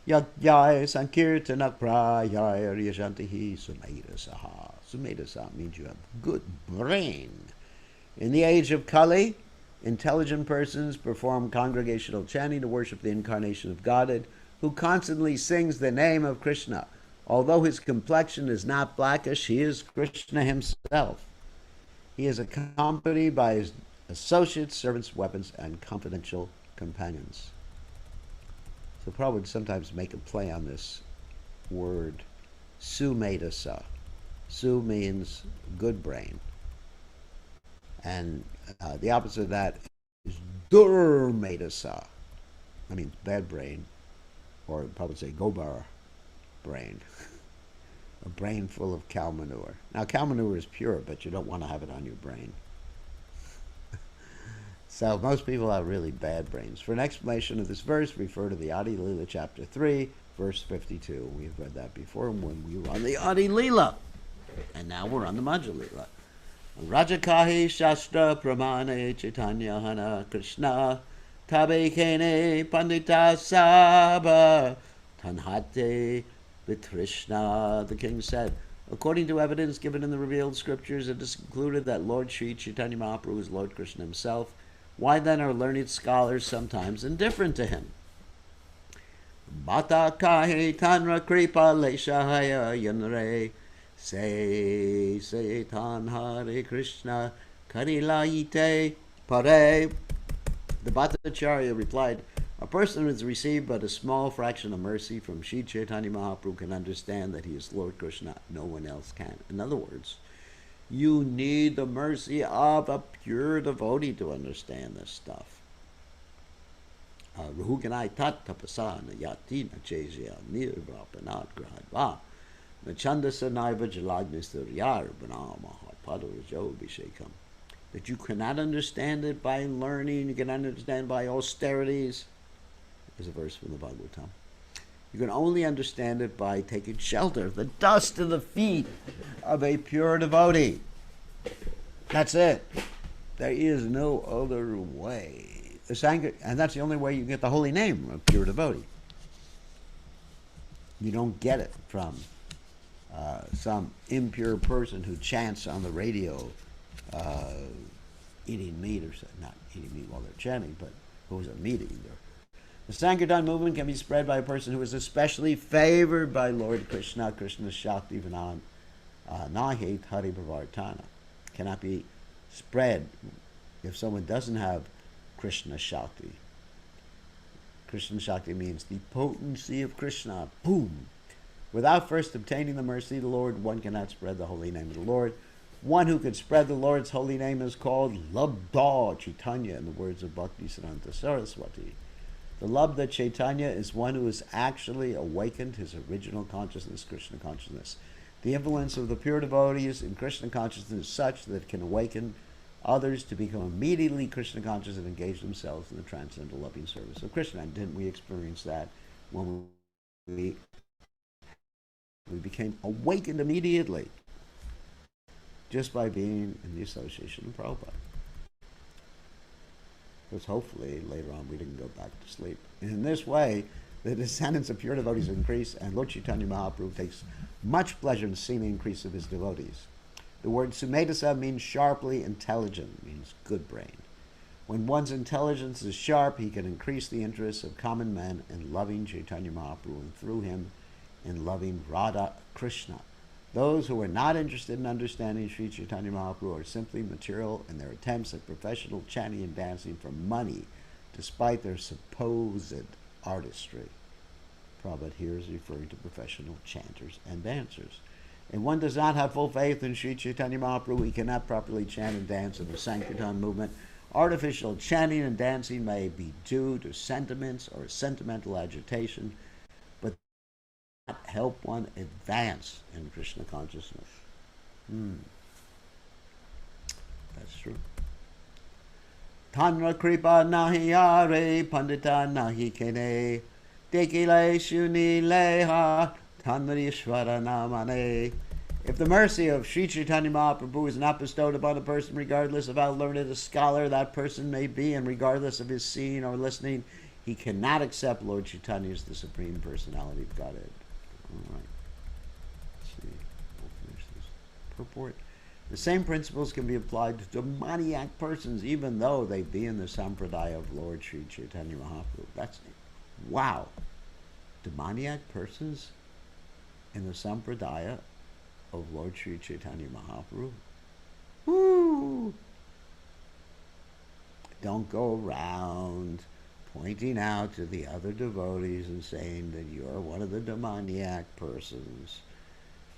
Speaker 1: Yagyai Sankirtana Prayaya Ryajantihi Sumedasaha. Sumedasa means you have good brain. In the age of Kali, intelligent persons perform congregational chanting to worship the incarnation of Godhead, who constantly sings the name of Krishna. Although his complexion is not blackish, he is Krishna himself. He is accompanied by his associates, servants, weapons, and confidential companions. So Prabhupada would sometimes make a play on this word, Sumedasa. Su means good brain. And the opposite of that is Durmedasa. I mean, bad brain. Or Prabhupada would say Gobar brain. A brain full of cow manure. Now, cow manure is pure, but you don't want to have it on your brain. So most people have really bad brains. For an explanation of this verse, refer to the Adi Lila chapter 3, verse 52. We've read that before when we were on the Adi Lila. And now we're on the Madhya Lila. Rajakahi Shastra Pramane Caitanya Hana Krishna Tabe Kene Pandita Saba Tanhate Vitrishna. The king said, according to evidence given in the revealed scriptures, it is concluded that Lord Sri Caitanya Mahaprabhu is Lord Krishna himself. Why then are learned scholars sometimes indifferent to him? Bata Caitanya Kripa Leshahaya Yanre Se Tan Hare Krishna Karilaite Pare. The Bhattacharya replied, a person who has received but a small fraction of mercy from Sri Caitanya Mahaprabhu can understand that he is Lord Krishna. No one else can. In other words, you need the mercy of a pure devotee to understand this stuff. Ruhuganai tat tapasana yatina chezia nirvapanat gradva. Nachandasa naiva jalagnisturyar banama padarajo bishekam. That you cannot understand it by learning, you cannot understand by austerities. There's a verse from the Bhagavatam. You can only understand it by taking shelter, the dust of the feet of a pure devotee. That's it. There is no other way. And that's the only way you get the holy name of pure devotee. You don't get it from some impure person who chants on the radio eating meat, or not eating meat while they're chanting, but who's a meat eater. The Sankirtan movement can be spread by a person who is especially favored by Lord Krishna, Krishna Shakti Vanan, Nahi Hari Pravartana. Cannot be spread if someone doesn't have Krishna Shakti. Krishna Shakti means the potency of Krishna. Boom! Without first obtaining the mercy of the Lord, one cannot spread the holy name of the Lord. One who could spread the Lord's holy name is called Labdha Caitanya, in the words of Bhaktisiddhanta Saraswati. The Labdha Caitanya is one who has actually awakened his original consciousness, Krishna consciousness. The influence of the pure devotees in Krishna consciousness is such that it can awaken others to become immediately Krishna conscious and engage themselves in the transcendental loving service of Krishna. And didn't we experience that when we became awakened immediately just by being in the association of Prabhupada? Because hopefully later on we didn't go back to sleep. In this way, the descendants of pure devotees increase, and Lord Chaitanya Mahaprabhu takes much pleasure in seeing the increase of his devotees. The word Sumedasa means sharply intelligent, means good brain. When one's intelligence is sharp, he can increase the interest of common men in loving Chaitanya Mahaprabhu, and through him in loving Radha Krishna. Those who are not interested in understanding Sri Chaitanya Mahaprabhu are simply material in their attempts at professional chanting and dancing for money, despite their supposed artistry. Prabhupada here is referring to professional chanters and dancers. And one does not have full faith in Sri Chaitanya Mahaprabhu, he cannot properly chant and dance in the Sankirtan movement. Artificial chanting and dancing may be due to sentiments or sentimental agitation, but not help one advance in Krishna consciousness. That's true. Tanra kripa nahi yare, pandita nahi kene, dekile shuni leha, tanrishvara namane. If the mercy of Sri Chaitanya Mahaprabhu is not bestowed upon a person, regardless of how learned a scholar that person may be, and regardless of his seeing or listening, he cannot accept Lord Chaitanya as the Supreme Personality of Godhead. All right. Let's see. We'll finish this purport. The same principles can be applied to demoniac persons, even though they be in the sampradaya of Lord Sri Chaitanya Mahaprabhu. That's wow. Demoniac persons in the sampradaya of Lord Sri Chaitanya Mahaprabhu. Woo! Don't go around pointing out to the other devotees and saying that you're one of the demoniac persons.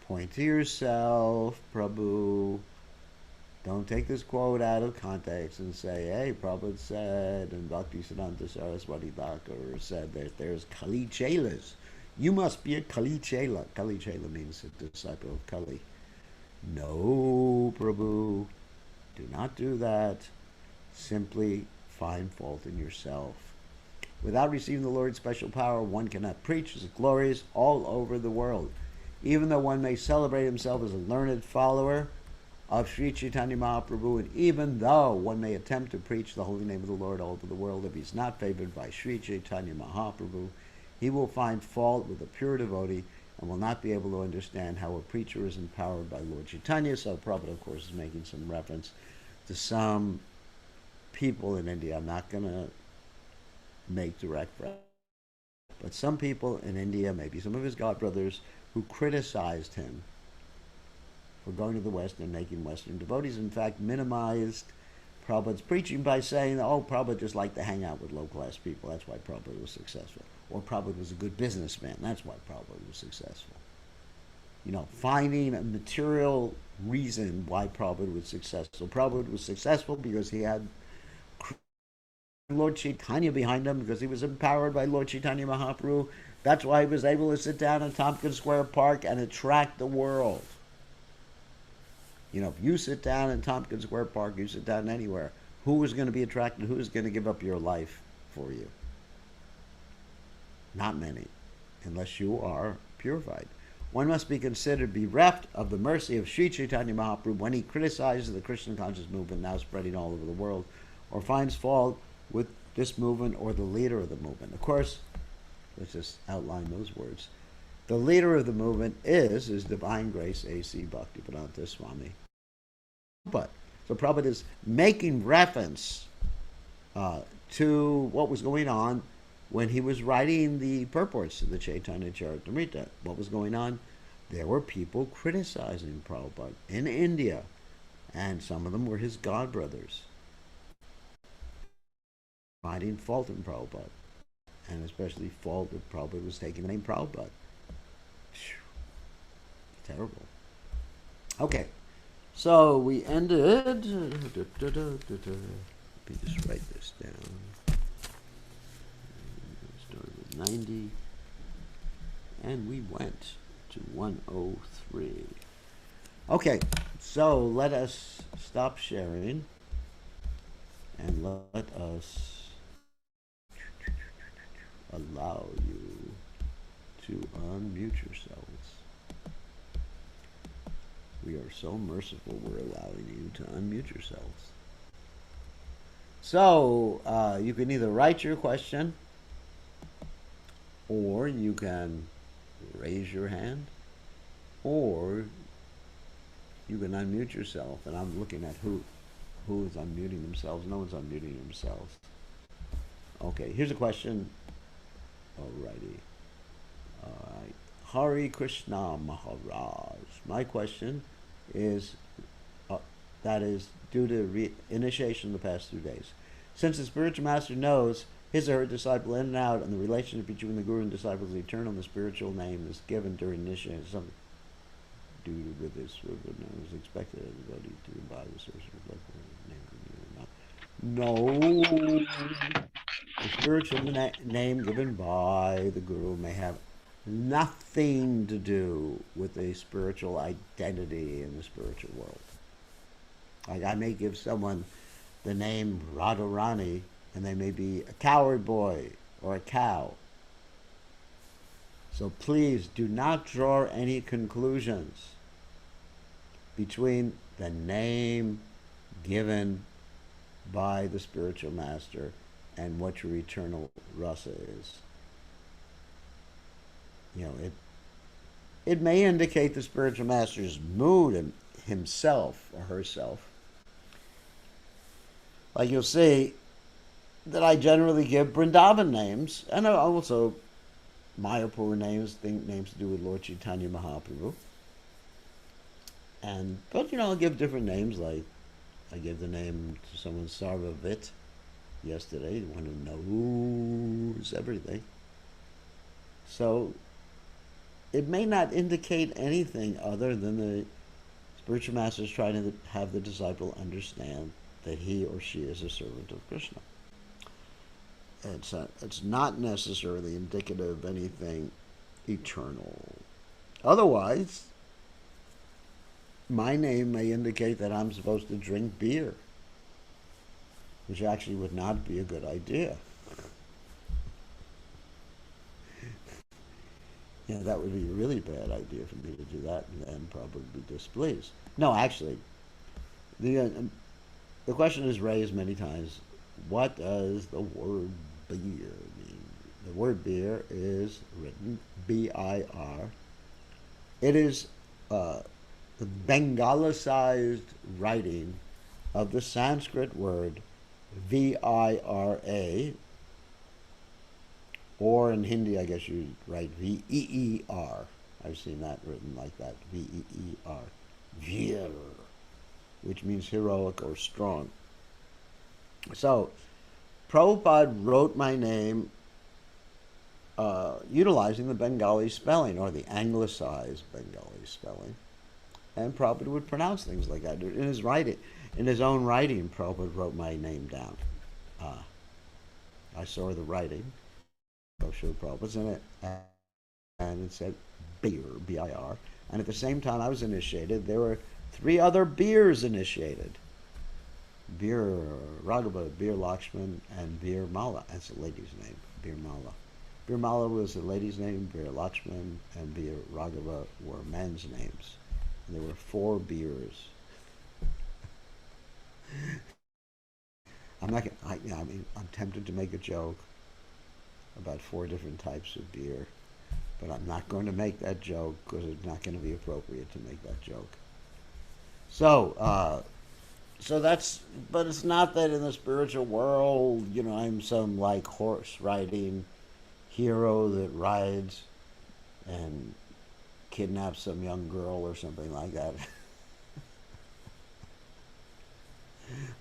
Speaker 1: Point to yourself, Prabhu. Don't take this quote out of context and say, hey, Prabhupada said, and Bhaktisiddhanta Saraswati Thakur said that there's Kali Chelas. You must be a Kali Chela. Kali Chela means a disciple of Kali. No, Prabhu. Do not do that. Simply find fault in yourself. Without receiving the Lord's special power, one cannot preach His glories all over the world. Even though one may celebrate himself as a learned follower of Sri Chaitanya Mahaprabhu, and even though one may attempt to preach the holy name of the Lord all over the world, if he's not favored by Sri Chaitanya Mahaprabhu, he will find fault with a pure devotee and will not be able to understand how a preacher is empowered by Lord Chaitanya. So Prabhupada, of course, is making some reference to some people in India. I'm not going to make direct reference, but some people in India, maybe some of his godbrothers, who criticized him for going to the West and making Western devotees, in fact, minimized Prabhupada's preaching by saying, oh, Prabhupada just liked to hang out with low-class people. That's why Prabhupada was successful. Or Prabhupada was a good businessman. That's why Prabhupada was successful. You know, finding a material reason why Prabhupada was successful. Prabhupada was successful because he had Lord Caitanya behind him because he was empowered by Lord Chaitanya Mahaprabhu. That's why he was able to sit down in Tompkins Square Park and attract the world. You know, if you sit down in Tompkins Square Park, you sit down anywhere, who is going to be attracted? Who is going to give up your life for you? Not many, unless you are purified. One must be considered bereft of the mercy of Sri Chaitanya Mahaprabhu when he criticizes the Krishna conscious movement now spreading all over the world, or finds fault with this movement or the leader of the movement. Of course, let's just outline those words. The leader of the movement is His Divine Grace A.C. Bhaktivedanta Swami. But so Prabhupada is making reference to what was going on when he was writing the purports to the Caitanya Caritamrta. What was going on? There were people criticizing Prabhupada in India, and some of them were his godbrothers, finding fault in Prabhupada, and especially fault that Prabhupada was taking the name Prabhupada. Terrible. Okay, so we ended. Let me just write this down. Started with 90, and we went to 103. Okay, so let us stop sharing and let us allow you to unmute yourselves. We are so merciful, we're allowing you to unmute yourselves. So, you can either write your question, or you can raise your hand, or you can unmute yourself. And I'm looking at who is unmuting themselves. No one's unmuting themselves. Okay, here's a question. Alrighty. Alright. Hari Krishna Maharaj. My question is, that is due to initiation the past 2 days. Since the spiritual master knows his or her disciple in and out, and the relationship between the guru and disciple is eternal, and the spiritual name is given during initiation, something due with this is expected everybody to buy the source of name. No. The spiritual name given by the guru may have nothing to do with the spiritual identity in the spiritual world. Like, I may give someone the name Radharani, and they may be a coward boy or a cow. So please do not draw any conclusions between the name given by the spiritual master and what your eternal rasa is. You know, it may indicate the spiritual master's mood in himself or herself. Like, you'll see that I generally give Vrindavan names, and also Mayapur names, names to do with Lord Chaitanya Mahaprabhu. But you know, I'll give different names. Like, I gave the name to someone Sarvavit yesterday, the one who knows everything. So it may not indicate anything other than the spiritual master is trying to have the disciple understand that he or she is a servant of Krishna. It's not necessarily indicative of anything eternal. Otherwise, my name may indicate that I'm supposed to drink beer, which actually would not be a good idea. Yeah, that would be a really bad idea for me to do that, and probably be displeased. No, actually, the question is raised many times. What does the word beer mean? The word beer is written B-I-R. It is the Bengalicized writing of the Sanskrit word V-I-R-A, or in Hindi, I guess you'd write V-E-E-R. I've seen that written like that, V-E-E-R. Veer, which means heroic or strong. So, Prabhupada wrote my name utilizing the Bengali spelling, or the anglicized Bengali spelling. And Prabhupada would pronounce things like that. In his writing, in his own writing, Prabhupada wrote my name down. I saw the writing of Srila Prabhupada's in it, and it said beer, B-I-R. And at the same time I was initiated, there were three other beers initiated. Beer Raghava, Beer Lakshman, and Beer Mala. That's a lady's name, Beer Mala. Beer Mala was a lady's name, Beer Lakshman, and Beer Raghava were men's names. And there were four beers. I'm not gonna, I mean, I'm tempted to make a joke about four different types of beer, but I'm not going to make that joke because it's not going to be appropriate to make that joke. So, so that's, but it's not that in the spiritual world, I'm some like horse riding hero that rides and kidnaps some young girl or something like that.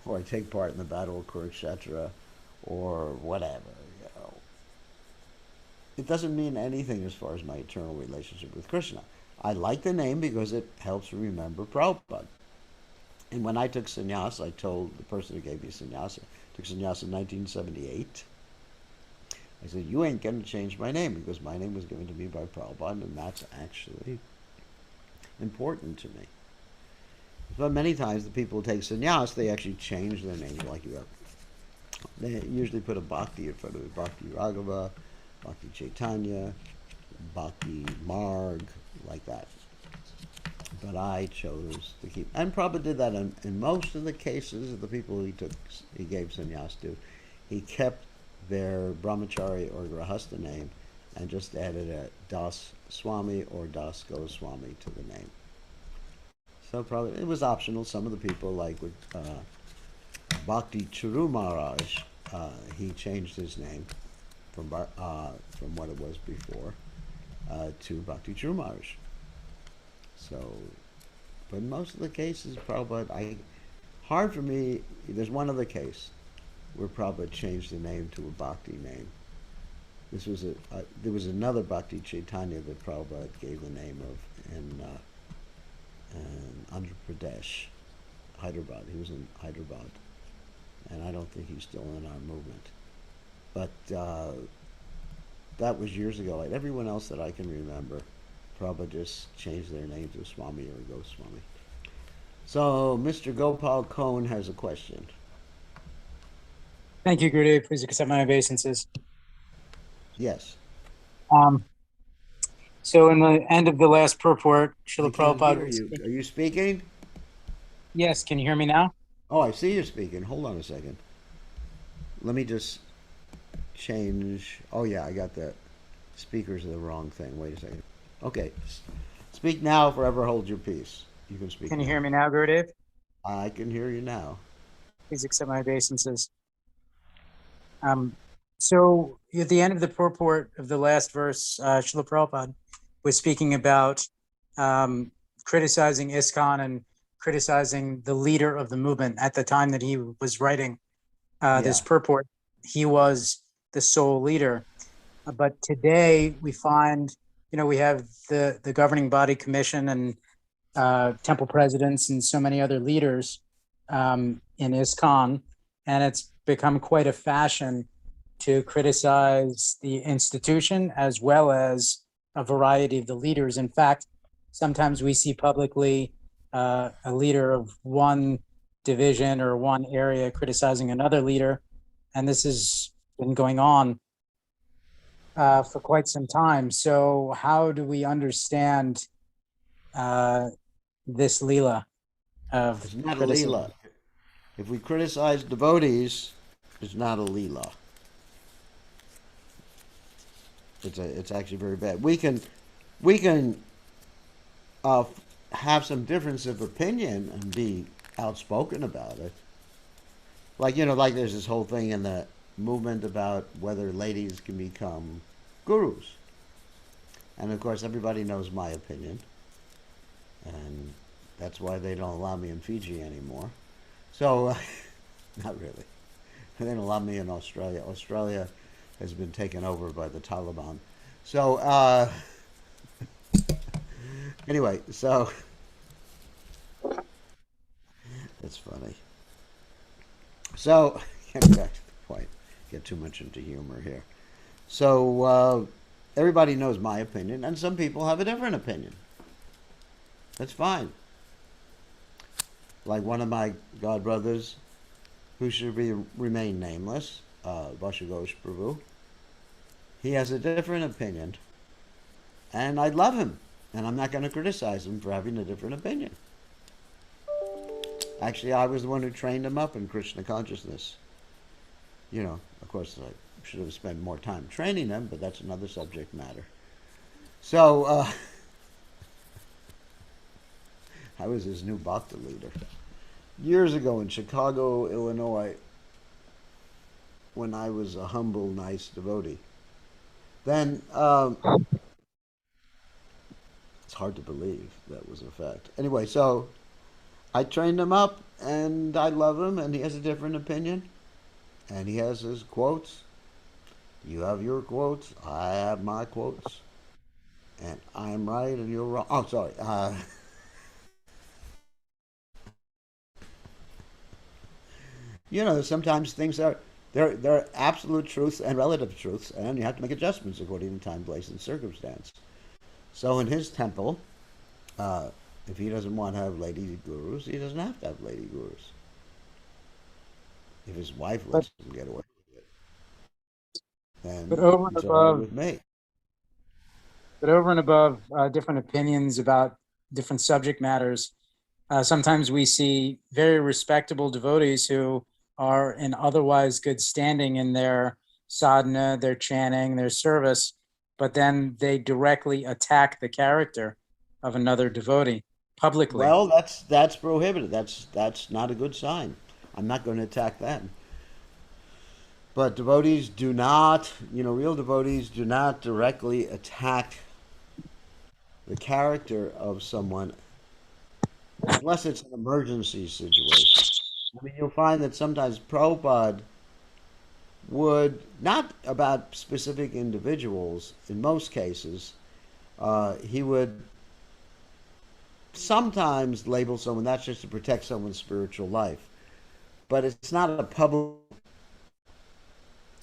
Speaker 1: Or I take part in the battle of Kurukshetra or whatever. It doesn't mean anything as far as my eternal relationship with Krishna. I like the name because it helps remember Prabhupada. And when I took sannyas, I told the person who gave me sannyas, I took sannyas in 1978. I said, you ain't going to change my name because my name was given to me by Prabhupada, and that's actually important to me. But many times the people who take sannyas, they actually change their names like you have. They usually put a bhakti in front of it, bhakti Raghava, bhakti Caitanya, bhakti Marg, like that. But I chose to keep, and Prabhupada did that in most of the cases of the people he gave sannyas to. He kept their brahmachari or grahastha name and just added a Das Swami or Das Goswami to the name. So probably it was optional. Some of the people, like with Bhakti Churu Maharaj, he changed his name from what it was before to Bhakti Churu Maharaj. So, but in most of the cases, Prabhupada, hard for me. There's one other case where Prabhupada changed the name to a Bhakti name. This was there was another Bhakti Chaitanya that Prabhupada gave the name of in Andhra Pradesh, Hyderabad. He was in Hyderabad, and I don't think he's still in our movement. But that was years ago. Like everyone else that I can remember, Prabhupada just changed their name to Swami or Goswami. So Mr. Gopal Cohn has a question.
Speaker 2: Thank you, Gurudev. Please accept my obeisances.
Speaker 1: Yes.
Speaker 2: So in the end of the last purport,
Speaker 1: I
Speaker 2: Srila
Speaker 1: can't
Speaker 2: Prabhupada
Speaker 1: hear
Speaker 2: was
Speaker 1: you.
Speaker 2: speaking.
Speaker 1: Are you speaking?
Speaker 2: Yes, can you hear me now?
Speaker 1: Oh, I see you speaking. Hold on a second. Let me just change. Oh, yeah, I got the speakers of the wrong thing. Wait a second. Okay. Speak now, forever hold your peace. You can speak
Speaker 2: Can you
Speaker 1: now.
Speaker 2: hear me now, Gurudev?
Speaker 1: I can hear you now.
Speaker 2: Please accept my obeisances. So at the end of the purport of the last verse, Srila Prabhupada was speaking about criticizing ISKCON and criticizing the leader of the movement at the time that he was writing this
Speaker 1: Yeah.
Speaker 2: purport. He was the sole leader. But today we find, we have the governing body commission and temple presidents and so many other leaders in ISKCON, and it's become quite a fashion to criticize the institution as well as a variety of the leaders. In fact, sometimes we see publicly a leader of one division or one area criticizing another leader, and this has been going on for quite some time. So how do we understand this Lila of
Speaker 1: It's not a
Speaker 2: criticism?
Speaker 1: Leela. If we criticize devotees, it's not a Leela. It's actually very bad. We can uh, have some difference of opinion and be outspoken about it. Like there's this whole thing in the movement about whether ladies can become gurus, and of course everybody knows my opinion, and that's why they don't allow me in Fiji anymore. So, not really. They don't allow me in Australia. Australia has been taken over by the Taliban. So, anyway, so it's funny. So, getting back to the point. get too much into humor here. So everybody knows my opinion, and some people have a different opinion. That's fine. Like one of my god brothers, who should remain nameless, Vashugosh Prabhu, he has a different opinion, and I love him, and I'm not going to criticize him for having a different opinion. Actually, I was the one who trained him up in Krishna consciousness. Of course, I should have spent more time training him, but that's another subject matter. So, I was his new bhakta leader. Years ago in Chicago, Illinois, when I was a humble, nice devotee. Then, it's hard to believe that was a fact. Anyway, so I trained him up, and I love him, and he has a different opinion. And he has his quotes. You have your quotes. I have my quotes. And I'm right and you're wrong. Oh, sorry. Sometimes things are there are absolute truths and relative truths, and you have to make adjustments according to time, place, and circumstance. So in his temple, uh, if he doesn't want to have lady gurus, he doesn't have to have lady gurus. If his wife
Speaker 2: But
Speaker 1: lets him get away with it,
Speaker 2: but
Speaker 1: then
Speaker 2: over and
Speaker 1: it's all right
Speaker 2: above,
Speaker 1: with me.
Speaker 2: different opinions about different subject matters, sometimes we see very respectable devotees who are in otherwise good standing in their sadhana, their chanting, their service, but then they directly attack the character of another devotee publicly.
Speaker 1: Well, that's prohibited. That's not a good sign. I'm not going to attack that. But devotees do not, real devotees do not directly attack the character of someone unless it's an emergency situation. I mean, you'll find that sometimes Prabhupada would, not about specific individuals, in most cases, he would sometimes label someone, that's just to protect someone's spiritual life. But it's not a public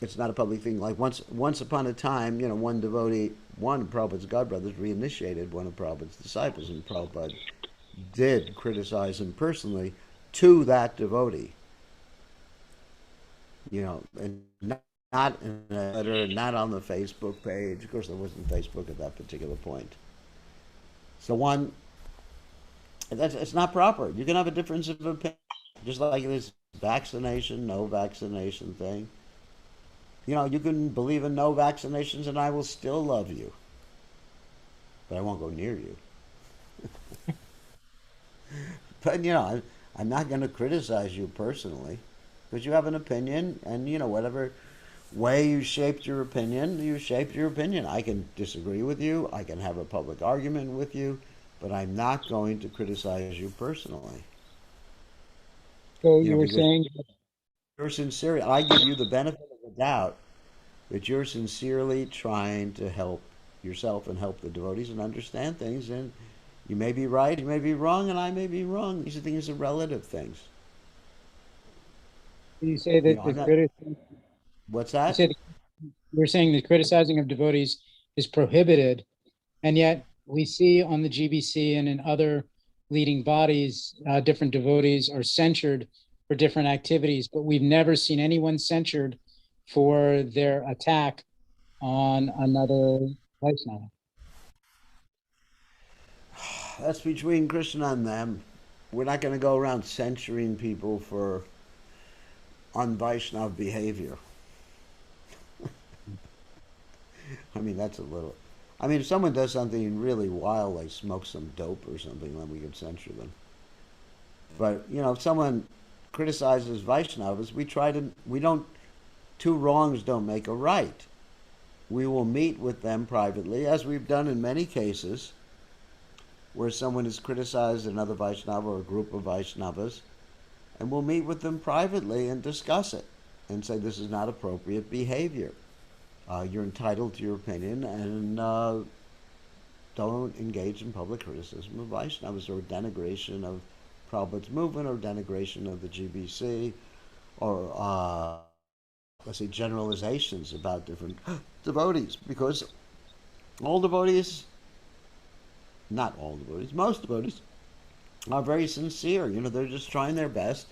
Speaker 1: thing. Like once upon a time, one devotee, one of Prabhupada's godbrothers, reinitiated one of Prabhupada's disciples, and Prabhupada did criticize him personally to that devotee. And not in a letter, not on the Facebook page. Of course, there wasn't Facebook at that particular point. So it's not proper. You can have a difference of opinion, just like this vaccination, no vaccination thing. You can believe in no vaccinations, and I will still love you, but I won't go near you. But I'm not going to criticize you personally because you have an opinion, and whatever way you shaped your opinion, you shaped your opinion. I can disagree with you. I can have a public argument with you, but I'm not going to criticize you personally.
Speaker 2: So you were
Speaker 1: Because
Speaker 2: saying,
Speaker 1: you're sincere. I give you the benefit of the doubt that you're sincerely trying to help yourself and help the devotees and understand things. And you may be right, you may be wrong, and I may be wrong. These are things are relative things.
Speaker 2: you say
Speaker 1: You
Speaker 2: that
Speaker 1: know,
Speaker 2: the
Speaker 1: I'm not.
Speaker 2: criti-
Speaker 1: What's
Speaker 2: you
Speaker 1: that?
Speaker 2: said you were saying the criticizing of devotees is prohibited. And yet we see on the GBC and in other leading bodies, different devotees are censured for different activities, but we've never seen anyone censured for their attack on another Vaishnava.
Speaker 1: That's between Krishna and them. We're not going to go around censuring people for un-Vaishnav behavior. I mean, that's a little. I mean, if someone does something really wild, like smoke some dope or something, then we can censure them. But if someone criticizes Vaishnavas, we don't. Two wrongs don't make a right. We will meet with them privately, as we've done in many cases, where someone has criticized another Vaishnava or a group of Vaishnavas, and we'll meet with them privately and discuss it and say this is not appropriate behavior. You're entitled to your opinion, and don't engage in public criticism of Vaishnavas or denigration of Prabhupada's movement or denigration of the GBC or let's say, generalizations about different devotees, because all devotees, not all devotees, most devotees are very sincere. They're just trying their best,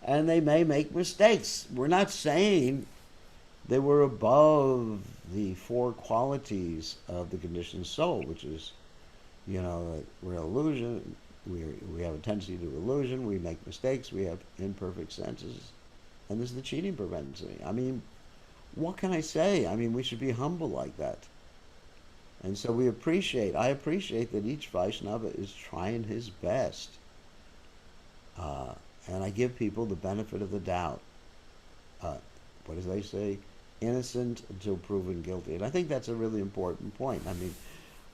Speaker 1: and they may make mistakes. We're not saying they were above the four qualities of the conditioned soul, which is, we're illusion. We have a tendency to illusion. We make mistakes. We have imperfect senses, and this is the cheating propensity. I mean, what can I say? I mean, we should be humble like that. And so I appreciate that each Vaishnava is trying his best. Uh, and I give people the benefit of the doubt. What do they say? Innocent until proven guilty. And I think that's a really important point. I mean,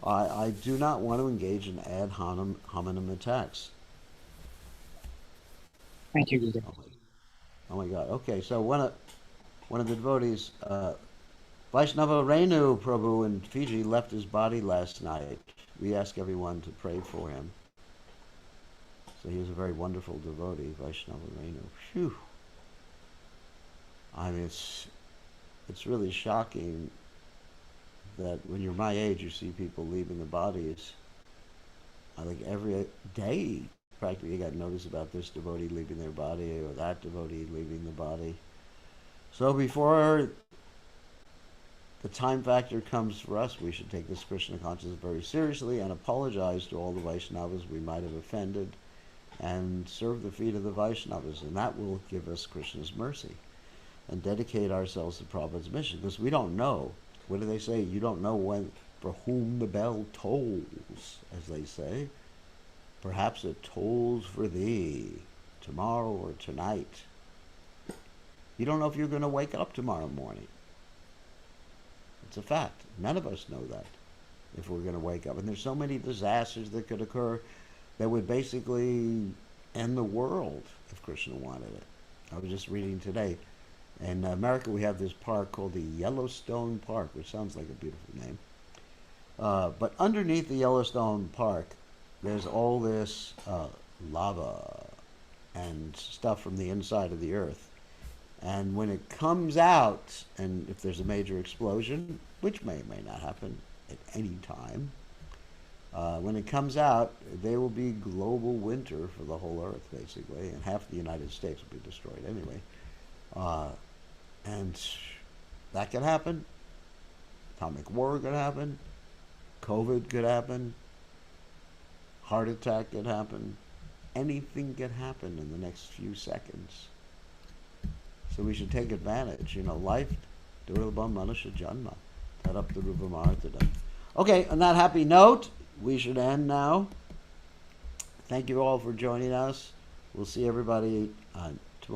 Speaker 1: I do not want to engage in ad hominem attacks.
Speaker 2: Thank you, Guru.
Speaker 1: Oh my God. Okay, so one of the devotees, Vaishnava Renu Prabhu in Fiji, left his body last night. We ask everyone to pray for him. So he was a very wonderful devotee, Vaishnava Renu. Phew. I mean, it's really shocking that when you're my age, you see people leaving the bodies. I think every day, practically, you got notice about this devotee leaving their body or that devotee leaving the body. So before the time factor comes for us, we should take this Krishna consciousness very seriously and apologize to all the Vaishnavas we might have offended and serve the feet of the Vaishnavas, and that will give us Krishna's mercy and dedicate ourselves to Prabhupada's mission, because we don't know. What do they say? You don't know when, for whom the bell tolls, as they say. Perhaps it tolls for thee tomorrow or tonight. You don't know if you're going to wake up tomorrow morning. It's a fact. None of us know that, if we're going to wake up. And there's so many disasters that could occur that would basically end the world if Krishna wanted it. I was just reading today. In America, we have this park called the Yellowstone Park, which sounds like a beautiful name. But underneath the Yellowstone Park, there's all this lava and stuff from the inside of the earth. And when it comes out, and if there's a major explosion, which may or may not happen at any time, when it comes out, there will be global winter for the whole earth, basically, and half the United States will be destroyed anyway. And that could happen. Atomic war could happen. COVID could happen. Heart attack could happen. Anything could happen in the next few seconds. So we should take advantage. Life, durlabam manusha janma, taraptarupamartadam. Okay, on that happy note, we should end now. Thank you all for joining us. We'll see everybody on